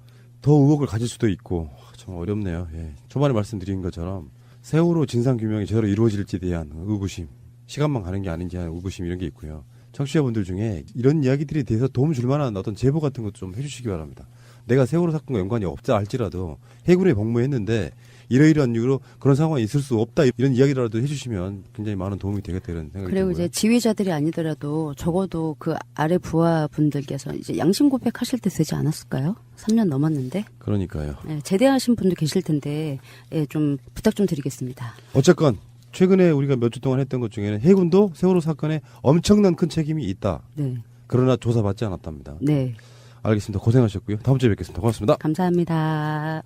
더 의혹을 가질 수도 있고 좀 어렵네요. 예. 초반에 말씀드린 것처럼 세월호 진상규명이 제대로 이루어질지에 대한 의구심, 시간만 가는 게 아닌지 하는 의구심 이런 게 있고요. 청취자분들 중에 이런 이야기들에 대해서 도움 줄 만한 어떤 제보 같은 것 좀 해주시기 바랍니다. 내가 세월호 사건과 연관이 없다 할지라도 해군에 복무했는데 이러이러한 이유로 그런 상황이 있을 수 없다 이런 이야기라도 해주시면 굉장히 많은 도움이 되겠다 이런 생각이 그리고 들고요. 이제 지휘자들이 아니더라도 적어도 그 아래 부하 분들께서 이제 양심 고백하실 때 되지 않았을까요? 3년 넘었는데. 그러니까요. 네, 제대하신 분도 계실 텐데 좀 부탁 좀 드리겠습니다. 어쨌건 최근에 우리가 몇 주 동안 했던 것 중에는 해군도 세월호 사건에 엄청난 큰 책임이 있다. 네. 그러나 조사받지 않았답니다. 네. 알겠습니다. 고생하셨고요. 다음 주에 뵙겠습니다. 고맙습니다. 감사합니다.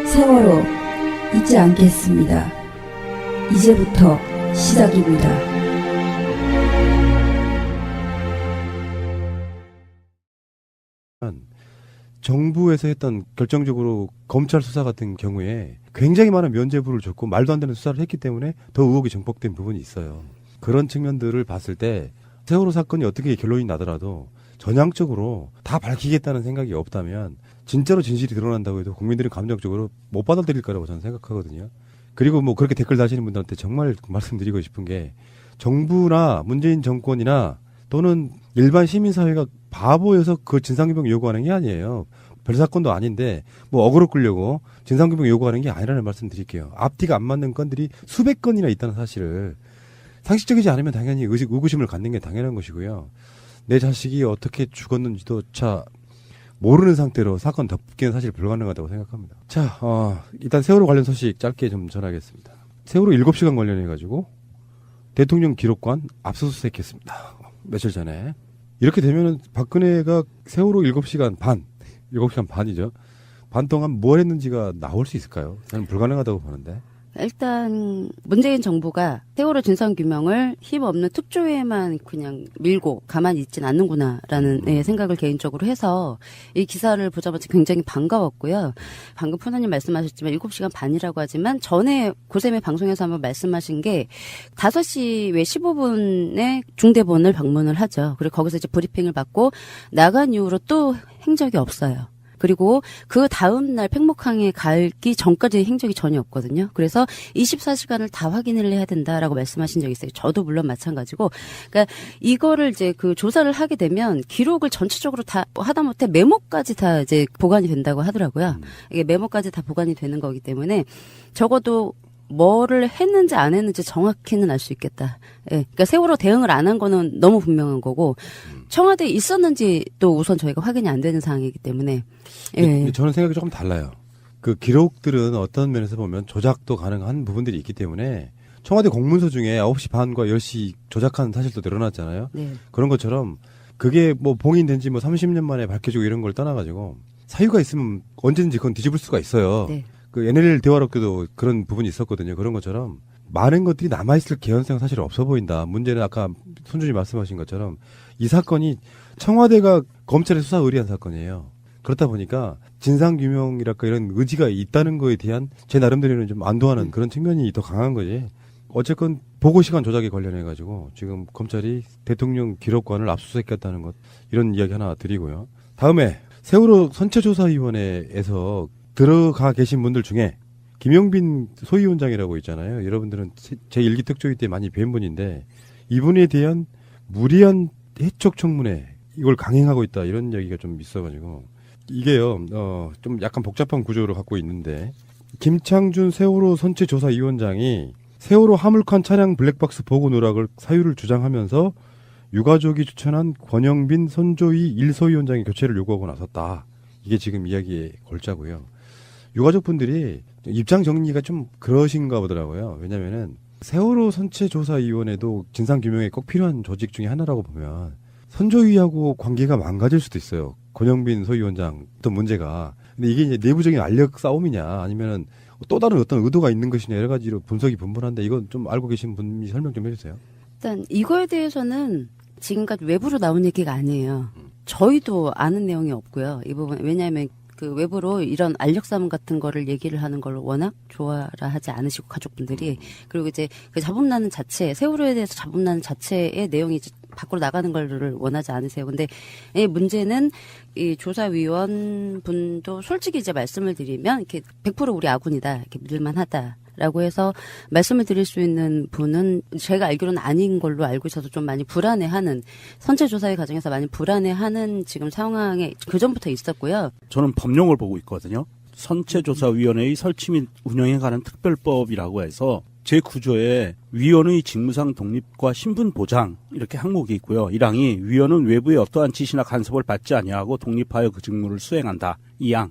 세월호 잊지 않겠습니다. 이제부터 시작입니다. 정부에서 했던 결정적으로 검찰 수사 같은 경우에 굉장히 많은 면죄부를 줬고 말도 안 되는 수사를 했기 때문에 더 의혹이 증폭된 부분이 있어요. 그런 측면들을 봤을 때 세월호 사건이 어떻게 결론이 나더라도 전향적으로 다 밝히겠다는 생각이 없다면 진짜로 진실이 드러난다고 해도 국민들이 감정적으로 못 받아들일 거라고 저는 생각하거든요. 그리고 뭐 그렇게 댓글 다시는 분들한테 정말 말씀드리고 싶은 게 정부나 문재인 정권이나 또는 일반 시민사회가 바보여서 그 진상규명 요구하는 게 아니에요. 별 사건도 아닌데 뭐 어그로 끌려고 진상규명 요구하는 게 아니라는 말씀 드릴게요. 앞뒤가 안 맞는 건들이 수백 건이나 있다는 사실을 상식적이지 않으면 당연히 의구심을 갖는 게 당연한 것이고요. 내 자식이 어떻게 죽었는지도 모르는 상태로 사건 덮기는 사실 불가능하다고 생각합니다. 자, 일단 세월호 관련 소식 짧게 좀 전하겠습니다. 세월호 7시간 관련해가지고 대통령 기록관 압수수색했습니다. 며칠 전에. 이렇게 되면은 박근혜가 세월호 7시간 반이죠. 반 동안 뭘 했는지가 나올 수 있을까요? 저는 불가능하다고 보는데. 일단 문재인 정부가 세월호 진상규명을 힘없는 특조위에만 그냥 밀고 가만히 있진 않는구나라는 생각을 개인적으로 해서 이 기사를 보자마자 굉장히 반가웠고요. 방금 푸나님 말씀하셨지만 7시간 반이라고 하지만 전에 고샘의 방송에서 한번 말씀하신 게 5시 외 15분에 중대본을 방문을 하죠. 그리고 거기서 이제 브리핑을 받고 나간 이후로 또 행적이 없어요. 그리고 그 다음날 팽목항에 가기 전까지 행적이 전혀 없거든요. 그래서 24시간을 다 확인을 해야 된다라고 말씀하신 적이 있어요. 저도 물론 마찬가지고. 그러니까 이거를 이제 그 조사를 하게 되면 기록을 전체적으로 다 하다못해 메모까지 다 이제 보관이 된다고 하더라고요. 이게 메모까지 다 보관이 되는 거기 때문에 적어도 뭐를 했는지 안 했는지 정확히는 알 수 있겠다. 예. 그러니까 세월호 대응을 안 한 거는 너무 분명한 거고 청와대에 있었는지 또 우선 저희가 확인이 안 되는 상황이기 때문에. 예. 저는 생각이 조금 달라요. 그 기록들은 어떤 면에서 보면 조작도 가능한 부분들이 있기 때문에 청와대 공문서 중에 9시 반과 10시 조작한 사실도 늘어났잖아요. 네. 그런 것처럼 그게 뭐 봉인된 지 뭐 30년 만에 밝혀지고 이런 걸 떠나가지고 사유가 있으면 언제든지 그건 뒤집을 수가 있어요. 네. 그 NLL 대화록도 그런 부분이 있었거든요. 그런 것처럼 많은 것들이 남아있을 개연성은 사실 없어 보인다. 문제는 아까 손준이 말씀하신 것처럼 이 사건이 청와대가 검찰의 수사 의뢰한 사건이에요. 그렇다 보니까 진상규명이랄까 이런 의지가 있다는 거에 대한 제 나름대로는 좀 안도하는 그런 측면이 더 강한 거지. 어쨌건 보고시간 조작에 관련해가지고 지금 검찰이 대통령 기록관을 압수수색했다는 것 이런 이야기 하나 드리고요. 다음에 세월호 선체조사위원회에서 들어가 계신 분들 중에 김영빈 소위원장이라고 있잖아요. 여러분들은 제1기 특조위 때 많이 뵌 분인데 이분에 대한 무리한 해촉 청문회 이걸 강행하고 있다 이런 얘기가 좀 있어가지고 이게요 좀 약간 복잡한 구조를 갖고 있는데 김창준 세월호 선체조사위원장이 세월호 화물칸 차량 블랙박스 보고 누락을 사유를 주장하면서 유가족이 추천한 권영빈 선조위 1소위원장의 교체를 요구하고 나섰다. 이게 지금 이야기의 골자고요. 유가족분들이 입장 정리가 좀 그러신가 보더라고요. 왜냐면은 세월호 선체조사위원회도 진상규명에 꼭 필요한 조직 중에 하나라고 보면 선조위하고 관계가 망가질 수도 있어요. 권영빈 소위원장 어떤 문제가. 근데 이게 이제 내부적인 알력 싸움이냐 아니면은 또 다른 어떤 의도가 있는 것이냐 여러 가지로 분석이 분분한데 이건 좀 알고 계신 분이 설명 좀 해주세요. 일단 이거에 대해서는 지금까지 외부로 나온 얘기가 아니에요. 저희도 아는 내용이 없고요. 이 부분 왜냐하면 그 외부로 이런 알력 싸움 같은 거를 얘기를 하는 걸 워낙 좋아라 하지 않으시고 가족분들이 그리고 이제 그 자본나는 자체 세월호에 대해서 자본나는 자체의 내용이 이제 밖으로 나가는 걸 원하지 않으세요. 근데 이 문제는 이 조사위원 분도 솔직히 이제 말씀을 드리면 이렇게 100% 우리 아군이다 이렇게 믿을만하다. 라고 해서 말씀을 드릴 수 있는 분은 제가 알기로는 아닌 걸로 알고 있어서 좀 많이 불안해하는, 선체조사의 과정에서 많이 불안해하는 지금 상황에 그전부터 있었고요. 저는 법령을 보고 있거든요. 선체조사위원회의 설치 및 운영에 관한 특별법이라고 해서 제9조에 위원의 직무상 독립과 신분 보장 이렇게 항목이 있고요. 1항이 위원은 외부의 어떠한 지시나 간섭을 받지 아니하고 독립하여 그 직무를 수행한다. 2항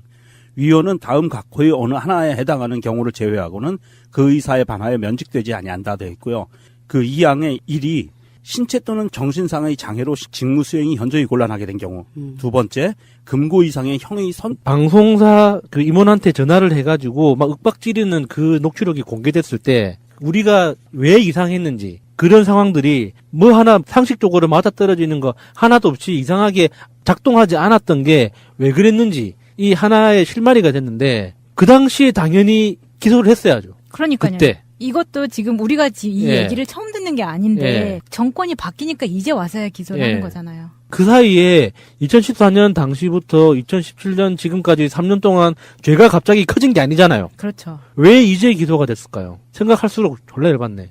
위원은 다음 각호의 어느 하나에 해당하는 경우를 제외하고는 그 의사에 반하여 면직되지 아니한다 되어 있고요. 그 2항의 1이 신체 또는 정신상의 장애로 직무 수행이 현저히 곤란하게 된 경우. 두 번째, 금고 이상의 형의 방송사 그 임원한테 전화를 해가지고 막 윽박지르는 그 녹취록이 공개됐을 때 우리가 왜 이상했는지 그런 상황들이 뭐 하나 상식적으로 맞아떨어지는 거 하나도 없이 이상하게 작동하지 않았던 게 왜 그랬는지 이 하나의 실마리가 됐는데 그 당시에 당연히 기소를 했어야죠. 그러니까요. 그때. 이것도 지금 우리가 이 예. 얘기를 처음 듣는 게 아닌데 예. 정권이 바뀌니까 이제 와서야 기소를 예. 하는 거잖아요. 그 사이에 2014년 당시부터 2017년 지금까지 3년 동안 죄가 갑자기 커진 게 아니잖아요. 그렇죠. 왜 이제 기소가 됐을까요? 생각할수록 졸라 열받네.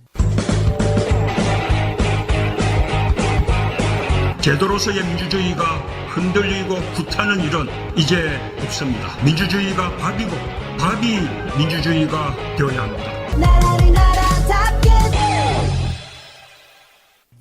제도로서의 민주주의가 흔들리고 구타는 일은 이제 없습니다. 민주주의가 밥이고 밥이 민주주의가 되어야 합니다.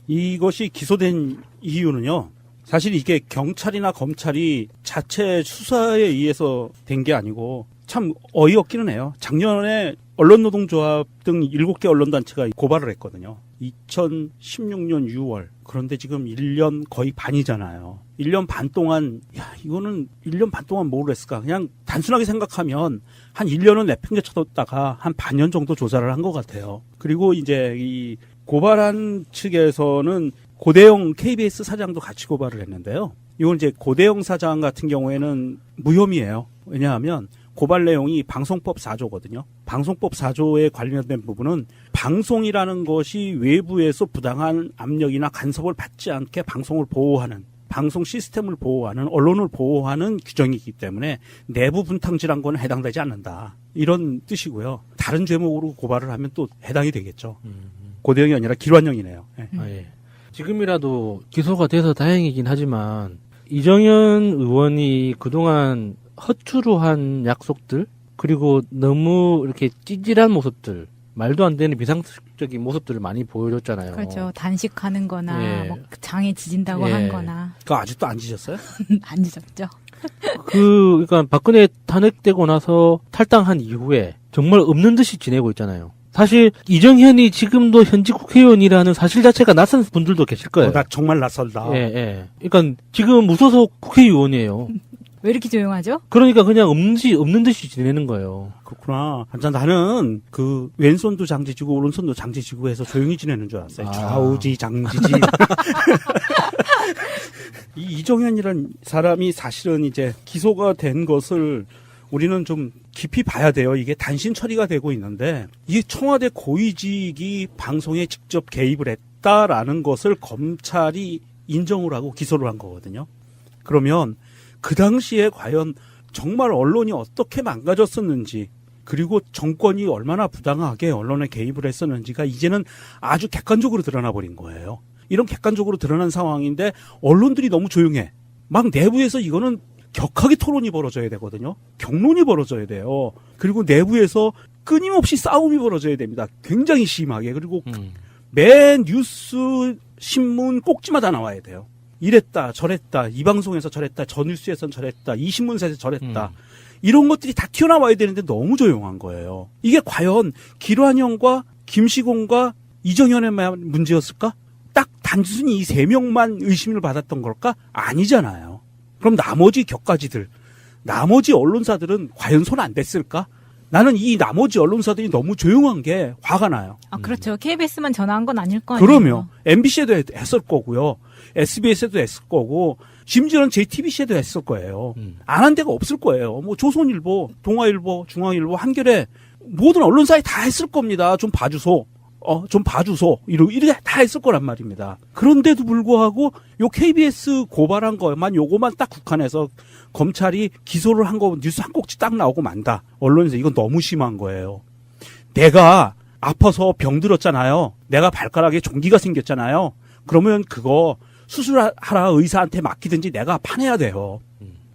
이것이 기소된 이유는요. 사실 이게 경찰이나 검찰이 자체 수사에 의해서 된 게 아니고 참 어이없기는 해요. 작년에 언론노동조합 등 7개 언론단체가 고발을 했거든요. 2016년 6월. 그런데 지금 1년 거의 반이잖아요. 1년 반 동안, 이거는 1년 반 동안 뭘 했을까? 그냥 단순하게 생각하면 한 1년은 내팽개쳐뒀다가 한 반년 정도 조사를 한 것 같아요. 그리고 이제 이 고발한 측에서는 고대영 KBS 사장도 같이 고발을 했는데요. 이건 이제 고대영 사장 같은 경우에는 무혐의예요. 왜냐하면 고발 내용이 방송법 4조거든요. 방송법 4조에 관련된 부분은 방송이라는 것이 외부에서 부당한 압력이나 간섭을 받지 않게 방송을 보호하는, 방송 시스템을 보호하는, 언론을 보호하는 규정이기 때문에 내부 분탕질한 건 해당되지 않는다. 이런 뜻이고요. 다른 죄목으로 고발을 하면 또 해당이 되겠죠. 고대영이 아니라 기관형이네요. 네. 아, 예. 지금이라도 기소가 돼서 다행이긴 하지만 이정현 의원이 그동안 허투루 한 약속들 그리고 너무 이렇게 찌질한 모습들 말도 안 되는 비상식적인 모습들을 많이 보여줬잖아요. 그렇죠. 단식하는 거나 예. 뭐 장에 지진다고 예. 한 거나. 그거 아직도 안 지셨어요? 안 지졌죠. 그러니까 박근혜 탄핵되고 나서 탈당한 이후에 정말 없는 듯이 지내고 있잖아요. 사실 이정현이 지금도 현직 국회의원이라는 사실 자체가 낯선 분들도 계실 거예요. 나 정말 낯설다. 예, 예. 그러니까 지금 무소속 국회의원이에요. 왜 이렇게 조용하죠? 그러니까 그냥 없는 듯이 지내는 거예요. 그렇구나. 나는 그 왼손도 장지지고 오른손도 장지지고 해서 조용히 지내는 줄 알았어요. 좌우지 장지지. 이 이정현이라는 사람이 사실은 이제 기소가 된 것을 우리는 좀 깊이 봐야 돼요. 이게 단신 처리가 되고 있는데 이 청와대 고위직이 방송에 직접 개입을 했다라는 것을 검찰이 인정을 하고 기소를 한 거거든요. 그러면 그 당시에 과연 정말 언론이 어떻게 망가졌었는지 그리고 정권이 얼마나 부당하게 언론에 개입을 했었는지가 이제는 아주 객관적으로 드러나 버린 거예요. 이런 객관적으로 드러난 상황인데 언론들이 너무 조용해. 막 내부에서 이거는 격하게 토론이 벌어져야 되거든요. 경론이 벌어져야 돼요. 그리고 내부에서 끊임없이 싸움이 벌어져야 됩니다. 굉장히 심하게. 그리고 매 뉴스, 신문 꼭지마다 나와야 돼요. 이랬다 저랬다 이 방송에서 저랬다 저 뉴스에선 저랬다 이 신문사에서 저랬다 이런 것들이 다 튀어나와야 되는데 너무 조용한 거예요. 이게 과연 기관형과 김시공과 이정현의만 문제였을까? 딱 단순히 이 세 명만 의심을 받았던 걸까? 아니잖아요. 그럼 나머지 격가지들, 나머지 언론사들은 과연 손 안 댔을까? 나는 이 나머지 언론사들이 너무 조용한 게 화가 나요. 아, 그렇죠. KBS만 전화한 건 아닐 거 아니에요. 그럼요. MBC에도 했을 거고요. SBS에도 했을 거고, 심지어는 JTBC에도 했을 거예요. 안 한 데가 없을 거예요. 뭐 조선일보, 동아일보, 중앙일보, 한겨레 모든 언론사에 다 했을 겁니다. 좀 봐주소. 좀 봐주소. 이렇게 다 했을 거란 말입니다. 그런데도 불구하고 요 KBS 고발한 거만 요거만 딱 국한해서 검찰이 기소를 한 거 뉴스 한 꼭지 딱 나오고 만다. 언론에서 이건 너무 심한 거예요. 내가 아파서 병들었잖아요. 내가 발가락에 종기가 생겼잖아요. 그러면 그거 수술하라 의사한테 맡기든지 내가 파내야 돼요.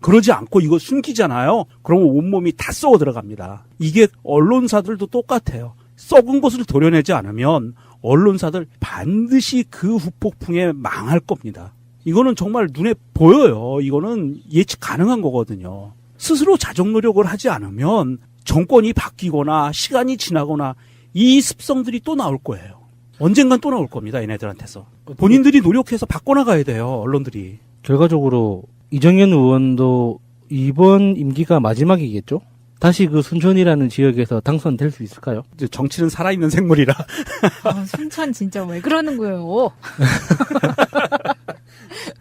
그러지 않고 이거 숨기잖아요. 그러면 온몸이 다 썩어 들어갑니다. 이게 언론사들도 똑같아요. 썩은 것을 도려내지 않으면 언론사들 반드시 그 후폭풍에 망할 겁니다. 이거는 정말 눈에 보여요. 이거는 예측 가능한 거거든요. 스스로 자정 노력을 하지 않으면 정권이 바뀌거나 시간이 지나거나 이 습성들이 또 나올 거예요. 언젠간 또 나올 겁니다. 얘네들한테서. 본인들이 노력해서 바꿔나가야 돼요. 언론들이. 결과적으로 이정현 의원도 이번 임기가 마지막이겠죠? 다시 그 순천이라는 지역에서 당선될 수 있을까요? 정치는 살아있는 생물이라. 순천 진짜 왜 그러는 거예요?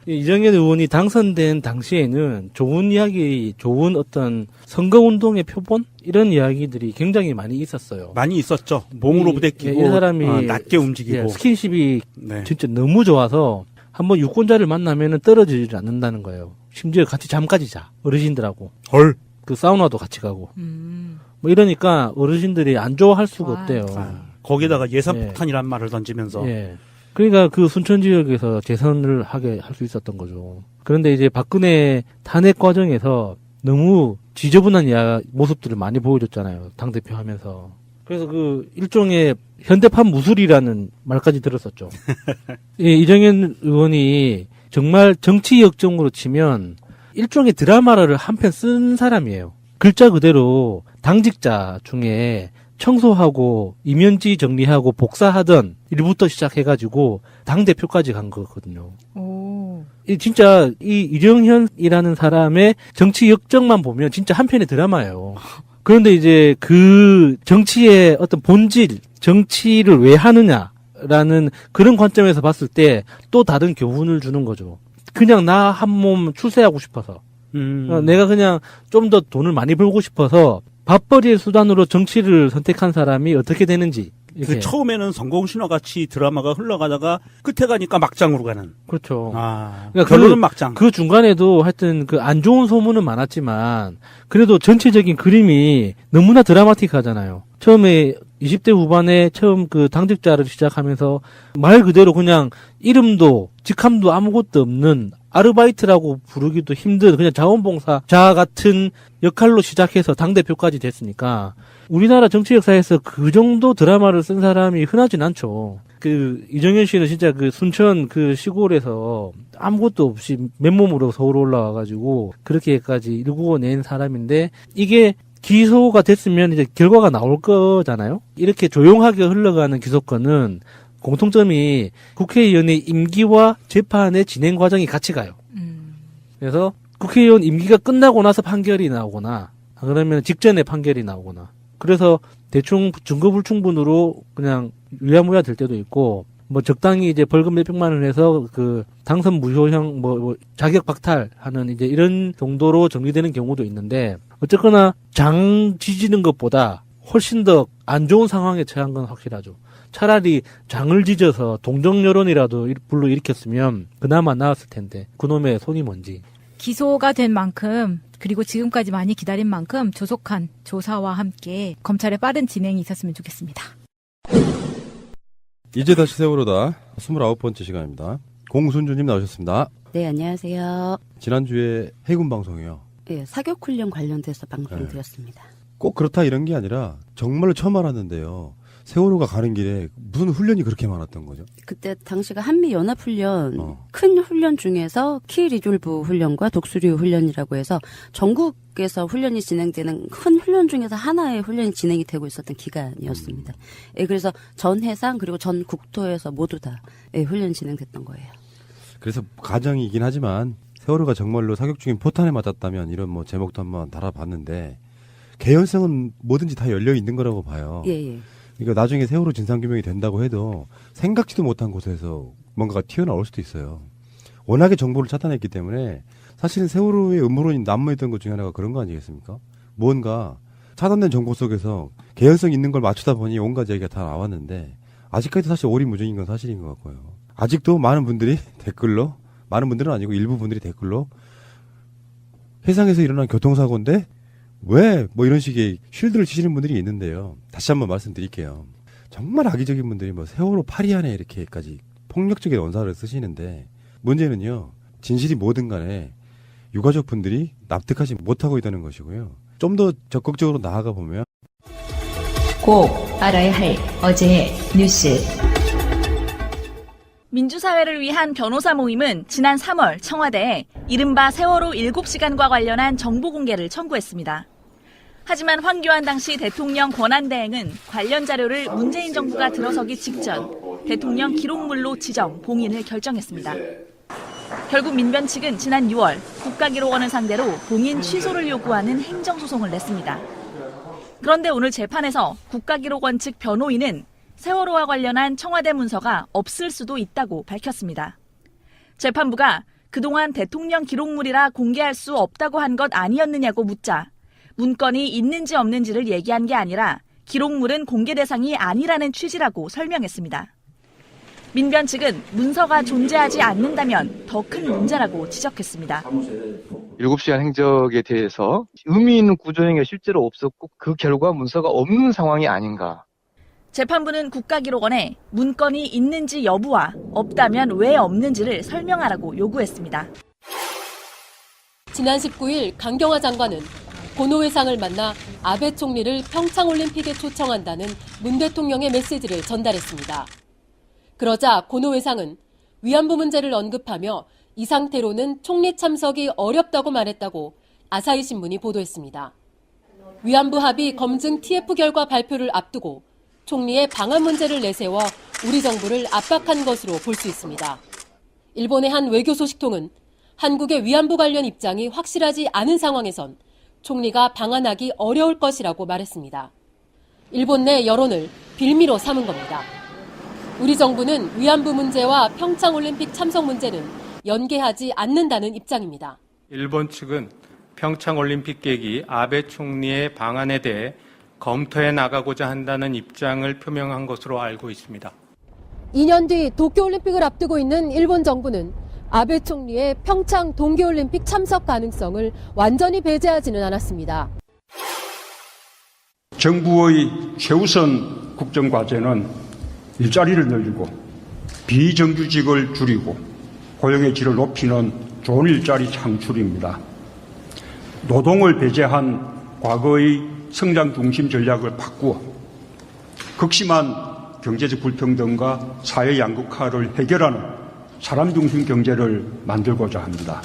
이정현 의원이 당선된 당시에는 좋은 이야기, 좋은 어떤 선거운동의 표본? 이런 이야기들이 굉장히 많이 있었어요. 많이 있었죠. 몸으로 부대끼고 이 사람이 낮게 움직이고. 스킨십이 진짜 너무 좋아서 한번 유권자를 만나면은 떨어지지 않는다는 거예요. 심지어 같이 잠까지 자. 어르신들하고. 헐. 그 사우나도 같이 가고. 뭐 이러니까 어르신들이 안 좋아할 수가 없대요. 거기다가 예산폭탄이란 말을 던지면서. 그러니까 그 순천 지역에서 재선을 하게 할 수 있었던 거죠. 그런데 이제 박근혜 탄핵 과정에서 너무 지저분한 모습들을 많이 보여줬잖아요. 당대표 하면서. 그래서 그 일종의 현대판 무술이라는 말까지 들었었죠. 이정현 의원이 정말 정치 역정으로 치면 일종의 드라마를 한 편 쓴 사람이에요. 글자 그대로 당직자 중에 청소하고 이면지 정리하고 복사하던 일부터 시작해가지고 당대표까지 간 거거든요. 진짜 이 이정현이라는 사람의 정치 역정만 보면 진짜 한 편의 드라마예요. 그런데 이제 그 정치의 어떤 본질, 정치를 왜 하느냐라는 그런 관점에서 봤을 때 또 다른 교훈을 주는 거죠. 그냥 나 한 몸 출세하고 싶어서. 내가 그냥 좀 더 돈을 많이 벌고 싶어서 밥벌이의 수단으로 정치를 선택한 사람이 어떻게 되는지. 그 처음에는 성공신화 같이 드라마가 흘러가다가 끝에 가니까 막장으로 가는. 그렇죠. 그러니까 결론은 막장. 그 중간에도 하여튼 그 안 좋은 소문은 많았지만 그래도 전체적인 그림이 너무나 드라마틱하잖아요. 처음에 20대 후반에 처음 그 당직자를 시작하면서 말 그대로 그냥 이름도 직함도 아무것도 없는 아르바이트라고 부르기도 힘든 그냥 자원봉사자 같은 역할로 시작해서 당대표까지 됐으니까 우리나라 정치 역사에서 그 정도 드라마를 쓴 사람이 흔하진 않죠. 그 이정현 씨는 진짜 그 순천 그 시골에서 아무것도 없이 맨몸으로 서울 올라와가지고 그렇게까지 일구어낸 사람인데 이게 기소가 됐으면 이제 결과가 나올 거잖아요. 이렇게 조용하게 흘러가는 기소권은 공통점이 국회의원의 임기와 재판의 진행 과정이 같이 가요. 그래서 국회의원 임기가 끝나고 나서 판결이 나오거나 그러면 직전에 판결이 나오거나 그래서 대충 증거 불충분으로 그냥 유야무야 될 때도 있고 뭐 적당히 이제 벌금 몇백만 원 해서 그 당선 무효형 뭐 자격 박탈하는 이제 이런 정도로 정리되는 경우도 있는데 어쨌거나 장 지지는 것보다 훨씬 더 안 좋은 상황에 처한 건 확실하죠. 차라리 장을 지져서 동정 여론이라도 불러일으켰으면 그나마 나았을 텐데 그놈의 손이 뭔지. 기소가 된 만큼 그리고 지금까지 많이 기다린 만큼 조속한 조사와 함께 검찰의 빠른 진행이 있었으면 좋겠습니다. 이제 다시 세월호다 29번째 시간입니다. 공순주님 나오셨습니다. 네, 안녕하세요. 지난주에 해군 방송이요. 네, 사격훈련 관련돼서 방송드렸습니다. 꼭 그렇다 이런 게 아니라 정말로 처음 알았는데요. 세월호가 가는 길에 무슨 훈련이 그렇게 많았던 거죠? 그때 당시가 한미연합훈련 큰 훈련 중에서 키리졸브 훈련과 독수리 훈련이라고 해서 전국에서 훈련이 진행되는 큰 훈련 중에서 하나의 훈련이 진행이 되고 있었던 기간이었습니다. 예, 그래서 전 해상 그리고 전 국토에서 모두 다 훈련이 진행됐던 거예요. 그래서 가정이긴 하지만 세월호가 정말로 사격 중인 포탄에 맞았다면 이런 뭐 제목도 한번 달아봤는데 개연성은 뭐든지 다 열려 있는 거라고 봐요. 예. 그러니까 나중에 세월호 진상규명이 된다고 해도 생각지도 못한 곳에서 뭔가가 튀어나올 수도 있어요. 워낙에 정보를 차단했기 때문에 사실은 세월호의 음모론이 난무했던 것 중에 하나가 그런 거 아니겠습니까? 뭔가 차단된 정보 속에서 개연성 있는 걸 맞추다 보니 온갖 얘기가 다 나왔는데 아직까지 사실 오리무중인 건 사실인 것 같고요. 아직도 많은 분들이 댓글로 많은 분들은 아니고 일부 분들이 댓글로 해상에서 일어난 교통사고인데 왜 뭐 이런 식의 쉴드를 치시는 분들이 있는데요. 다시 한번 말씀드릴게요. 정말 악의적인 분들이 뭐 세월호 파리안에 이렇게까지 폭력적인 언사를 쓰시는데 문제는요. 진실이 뭐든 간에 유가족 분들이 납득하지 못하고 있다는 것이고요. 좀 더 적극적으로 나아가 보면 꼭 알아야 할 어제의 뉴스. 민주사회를 위한 변호사 모임은 지난 3월 청와대에 이른바 세월호 7시간과 관련한 정보 공개를 청구했습니다. 하지만 황교안 당시 대통령 권한대행은 관련 자료를 문재인 정부가 들어서기 직전 대통령 기록물로 지정, 봉인을 결정했습니다. 결국 민변 측은 지난 6월 국가기록원을 상대로 봉인 취소를 요구하는 행정소송을 냈습니다. 그런데 오늘 재판에서 국가기록원 측 변호인은 세월호와 관련한 청와대 문서가 없을 수도 있다고 밝혔습니다. 재판부가 그동안 대통령 기록물이라 공개할 수 없다고 한 것 아니었느냐고 묻자 문건이 있는지 없는지를 얘기한 게 아니라 기록물은 공개 대상이 아니라는 취지라고 설명했습니다. 민변 측은 문서가 존재하지 않는다면 더 큰 문제라고 지적했습니다. 7시간 행적에 대해서 의미 있는 구조행위가 실제로 없었고 그 결과 문서가 없는 상황이 아닌가. 재판부는 국가기록원에 문건이 있는지 여부와 없다면 왜 없는지를 설명하라고 요구했습니다. 지난 19일 강경화 장관은 고노회상을 만나 아베 총리를 평창올림픽에 초청한다는 문 대통령의 메시지를 전달했습니다. 그러자 고노회상은 위안부 문제를 언급하며 이 상태로는 총리 참석이 어렵다고 말했다고 아사히 신문이 보도했습니다. 위안부 합의 검증 TF 결과 발표를 앞두고 총리의 방한 문제를 내세워 우리 정부를 압박한 것으로 볼 수 있습니다. 일본의 한 외교 소식통은 한국의 위안부 관련 입장이 확실하지 않은 상황에선 총리가 방한하기 어려울 것이라고 말했습니다. 일본 내 여론을 빌미로 삼은 겁니다. 우리 정부는 위안부 문제와 평창올림픽 참석 문제는 연계하지 않는다는 입장입니다. 일본 측은 평창올림픽 계기 아베 총리의 방안에 대해 검토해 나가고자 한다는 입장을 표명한 것으로 알고 있습니다. 2년 뒤 도쿄올림픽을 앞두고 있는 일본 정부는 아베 총리의 평창 동계올림픽 참석 가능성을 완전히 배제하지는 않았습니다. 정부의 최우선 국정과제는 일자리를 늘리고 비정규직을 줄이고 고용의 질을 높이는 좋은 일자리 창출입니다. 노동을 배제한 과거의 성장 중심 전략을 바꾸어 극심한 경제적 불평등과 사회 양극화를 해결하는 사람 중심 경제를 만들고자 합니다.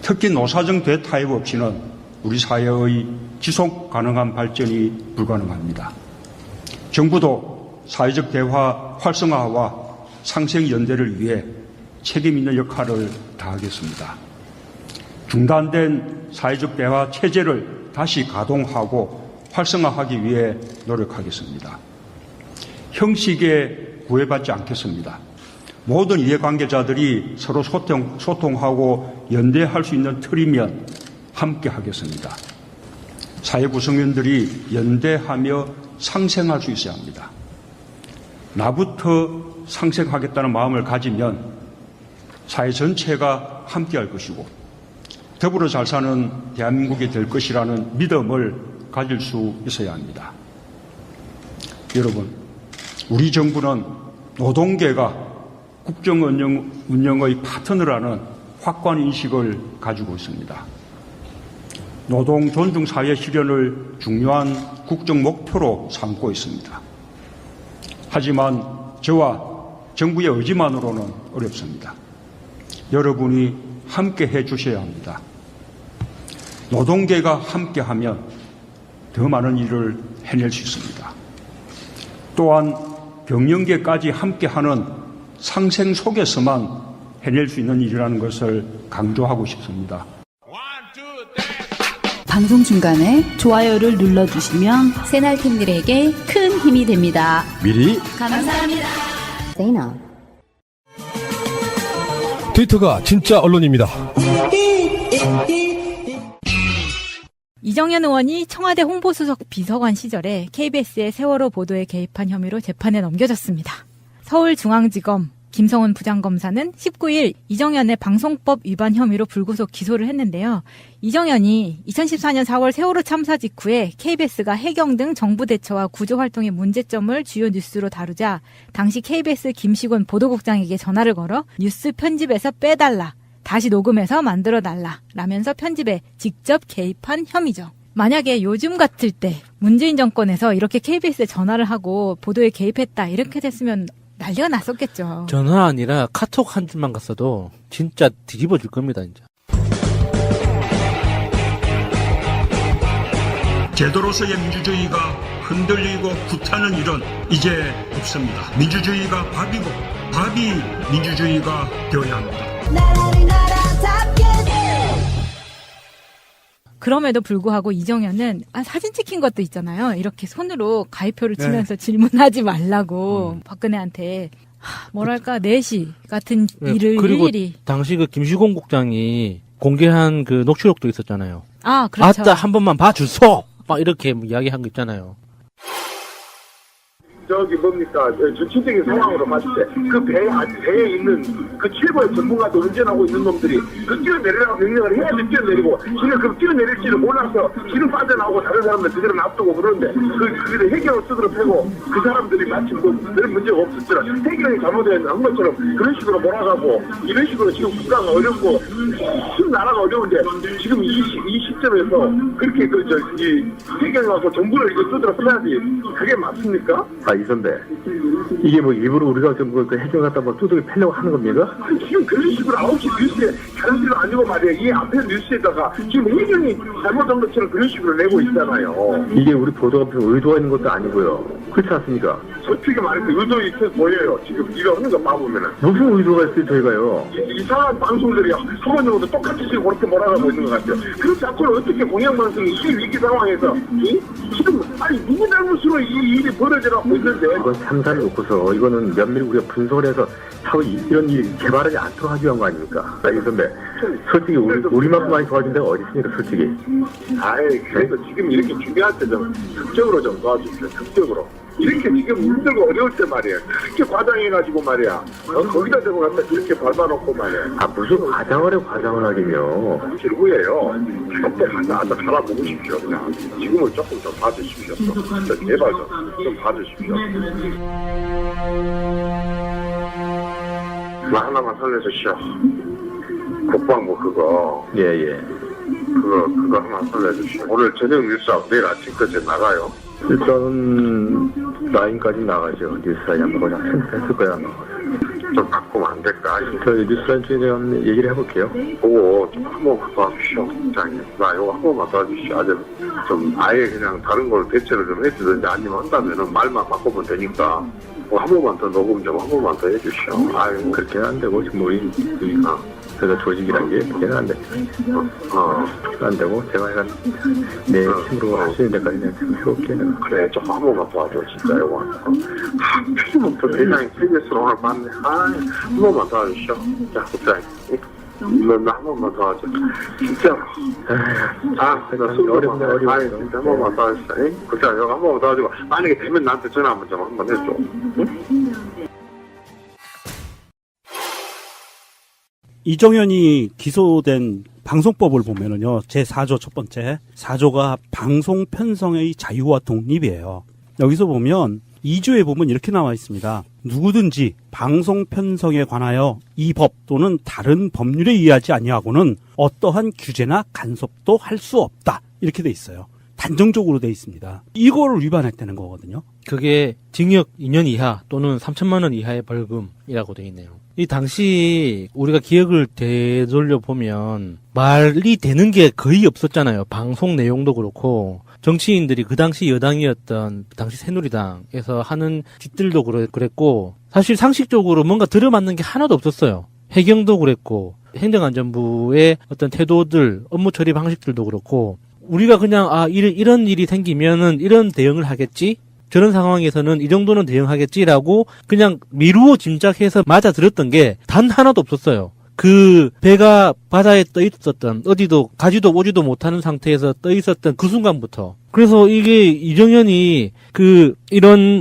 특히 노사정 대타협 없이는 우리 사회의 지속 가능한 발전이 불가능합니다. 정부도 사회적 대화 활성화와 상생 연대를 위해 책임 있는 역할을 다하겠습니다. 중단된 사회적 대화 체제를 다시 가동하고 활성화하기 위해 노력하겠습니다. 형식에 구애받지 않겠습니다. 모든 이해관계자들이 서로 소통하고 연대할 수 있는 틀이면 함께 하겠습니다. 사회 구성원들이 연대하며 상생할 수 있어야 합니다. 나부터 상생하겠다는 마음을 가지면 사회 전체가 함께할 것이고 더불어 잘 사는 대한민국이 될 것이라는 믿음을 가질 수 있어야 합니다. 여러분, 우리 정부는 노동계가 국정 운영의 파트너라는 확고한 인식을 가지고 있습니다. 노동 존중 사회 실현을 중요한 국정 목표로 삼고 있습니다. 하지만 저와 정부의 의지만으로는 어렵습니다. 여러분이 함께 해 주셔야 합니다. 노동계가 함께하면 더 많은 일을 해낼 수 있습니다. 또한 경영계까지 함께하는 상생 속에서만 해낼 수 있는 일이라는 것을 강조하고 싶습니다. 방송 중간에 좋아요를 눌러주시면 새날팀들에게 큰 힘이 됩니다. 미리 감사합니다. 트위터가 진짜 언론입니다. 이정현 의원이 청와대 홍보수석 비서관 시절에 KBS의 세월호 보도에 개입한 혐의로 재판에 넘겨졌습니다. 서울중앙지검, 김성훈 부장검사는 19일 이정현의 방송법 위반 혐의로 불구속 기소를 했는데요. 이정현이 2014년 4월 세월호 참사 직후에 KBS가 해경 등 정부 대처와 구조 활동의 문제점을 주요 뉴스로 다루자 당시 KBS 김시곤 보도국장에게 전화를 걸어 뉴스 편집에서 빼달라, 다시 녹음해서 만들어달라 라면서 편집에 직접 개입한 혐의죠. 만약에 요즘 같을 때 문재인 정권에서 이렇게 KBS에 전화를 하고 보도에 개입했다 이렇게 됐으면 난리가 났었겠죠. 전화 아니라 카톡 한 줄만 갔어도 진짜 뒤집어질 겁니다, 이제. 제도로서의 민주주의가 흔들리고 구타는 일은 이제 없습니다. 민주주의가 밥이고 밥이 민주주의가 되어야 합니다. 그럼에도 불구하고 이정현은 사진 찍힌 것도 있잖아요. 이렇게 손으로 가위표를 치면서 질문하지 말라고 박근혜한테 뭐랄까 내시 같은 일을 그리고 일일이. 당시 그 김시곤 국장이 공개한 그 녹취록도 있었잖아요. 아, 그렇죠. 아따 한 번만 봐주소! 막 이렇게 이야기한 거 있잖아요. 저기 뭡니까 전체적인 상황으로 봤을 때 그 배에 있는 그 최고의 전문가도 운전하고 있는 놈들이 그 뛰어내리라고 명령을 해야지 뛰어내리고 지는 그 뛰어내릴지를 몰라서 지는 빠져나오고 다른 사람들 그대로 놔두고 그러는데 그게 해경을 스스로 패고 그 사람들이 마치 별 문제가 없었더라. 해경이 잘못한 것처럼 그런 식으로 몰아가고 이런 식으로 지금 국가가 어렵고 지금 나라가 어려운데 지금 이 시점에서 그렇게 이 해경이 와서 정부를 이거 두드러 패야지 그게 맞습니까? 이 선배, 이게 뭐 일부러 우리가 좀 그 해경 갖다 막 두들겨 패려고 하는 겁니까? 아니, 지금 그런 식으로 9시 뉴스에 다른 데가 아니고 말이야. 이 앞에 뉴스에다가 지금 해경이 잘못한 것처럼 그런 식으로 내고 있잖아요. 이게 우리 보도가 의도가 있는 것도 아니고요. 그렇지 않습니까? 솔직히 말해서 의도 있어 보여요. 지금 이거 하는 거 봐보면은. 무슨 의도가 있어요, 저희가요? 이상한 방송들이 한 번 정도 똑같이 지금 그렇게 몰아가고 있는 것 같아요. 그렇지 않고는 어떻게 공영방송이 이 위기 상황에서 지금 누구 잘못으로 이 일이 벌어져가고 있는데. 이건 참사를 놓고서 이거는 면밀히 우리가 분석을 해서 차후 이런 일이 개발하지 않도록 하기 위한 거 아닙니까? 이 선배, 솔직히 우리만큼 많이 도와준 데가 어디 있습니까, 솔직히? 그래서 지금 이렇게 중요할 때 좀 극적으로 좀 도와주십시오, 극적으로. 이렇게 지금 힘들고 어려울 때 말이야. 그렇게 과장해가지고 말이야. 거기다 대고 갖다 그렇게 밟아놓고 말이야. 무슨 과장을 해, 과장을 하긴요. 질구예요. 조금 하나 살아보십시오, 그냥. 지금은 조금 좀 봐주십시오. 진짜 제발 좀 봐주십시오. 나 하나만 살려주시오. 국방부 그거. 예. 그거 하나 살려주시오. 오늘 저녁 뉴스하고 내일 아침까지 나가요. 일단은 라인까지 나가죠. 뉴스라인 한번 그냥 했을 거야 아마. 좀 바꾸면 안 될까? 저 뉴스라인 쪽에 대한 얘기를 해볼게요. 보고 좀 한 번만 도와주시오. 국장님. 나 이거 한 번만 도와주시오. 아주 좀 아예 그냥 다른 걸 대체를 좀 해주든지 아니면 한다면은 말만 바꾸면 되니까 한 번만 더 녹음 좀 한 번만 더 해주시오. 아유 그렇게는 안 되고 지금 우리 그래서 조직이란 게 걔는 안 돼. 안 되고 제가 약간 내 힘으로 할 수 있는 데까지 그냥 좀 해볼게. 그래 좀 한 번만 도와줘 진짜 이거. 필요부터 대장이 KBS로 오늘 봤네. 한 번만 도와주시오. 자 국장님. 나 한 번만 도와줘. 진짜로. 나 어렵네. 진짜 한 번만 도와주시오. 국장님 이거 한 번만 도와주고 만약에 되면 나한테 전화 한번 해줘. 응? 이정현이 기소된 방송법을 보면은요, 제4조 첫 번째, 4조가 방송 편성의 자유와 독립이에요. 여기서 보면 2조에 보면 이렇게 나와 있습니다. 누구든지 방송 편성에 관하여 이 법 또는 다른 법률에 의하지 아니하고는 어떠한 규제나 간섭도 할 수 없다. 이렇게 돼 있어요. 단정적으로 돼 있습니다. 이거를 위반했다는 거거든요. 그게 징역 2년 이하 또는 3천만 원 이하의 벌금이라고 돼 있네요. 이 당시 우리가 기억을 되돌려 보면 말이 되는 게 거의 없었잖아요. 방송 내용도 그렇고 정치인들이 그 당시 여당이었던 당시 새누리당에서 하는 짓들도 그랬고 사실 상식적으로 뭔가 들어맞는 게 하나도 없었어요. 해경도 그랬고 행정안전부의 어떤 태도들, 업무 처리 방식들도 그렇고 우리가 그냥 이런 일이 생기면은 이런 대응을 하겠지? 저런 상황에서는 이 정도는 대응하겠지라고 그냥 미루어 짐작해서 맞아 들었던 게 단 하나도 없었어요. 그 배가 바다에 떠 있었던 어디도 가지도 오지도 못하는 상태에서 떠 있었던 그 순간부터. 그래서 이게 이정현이 이런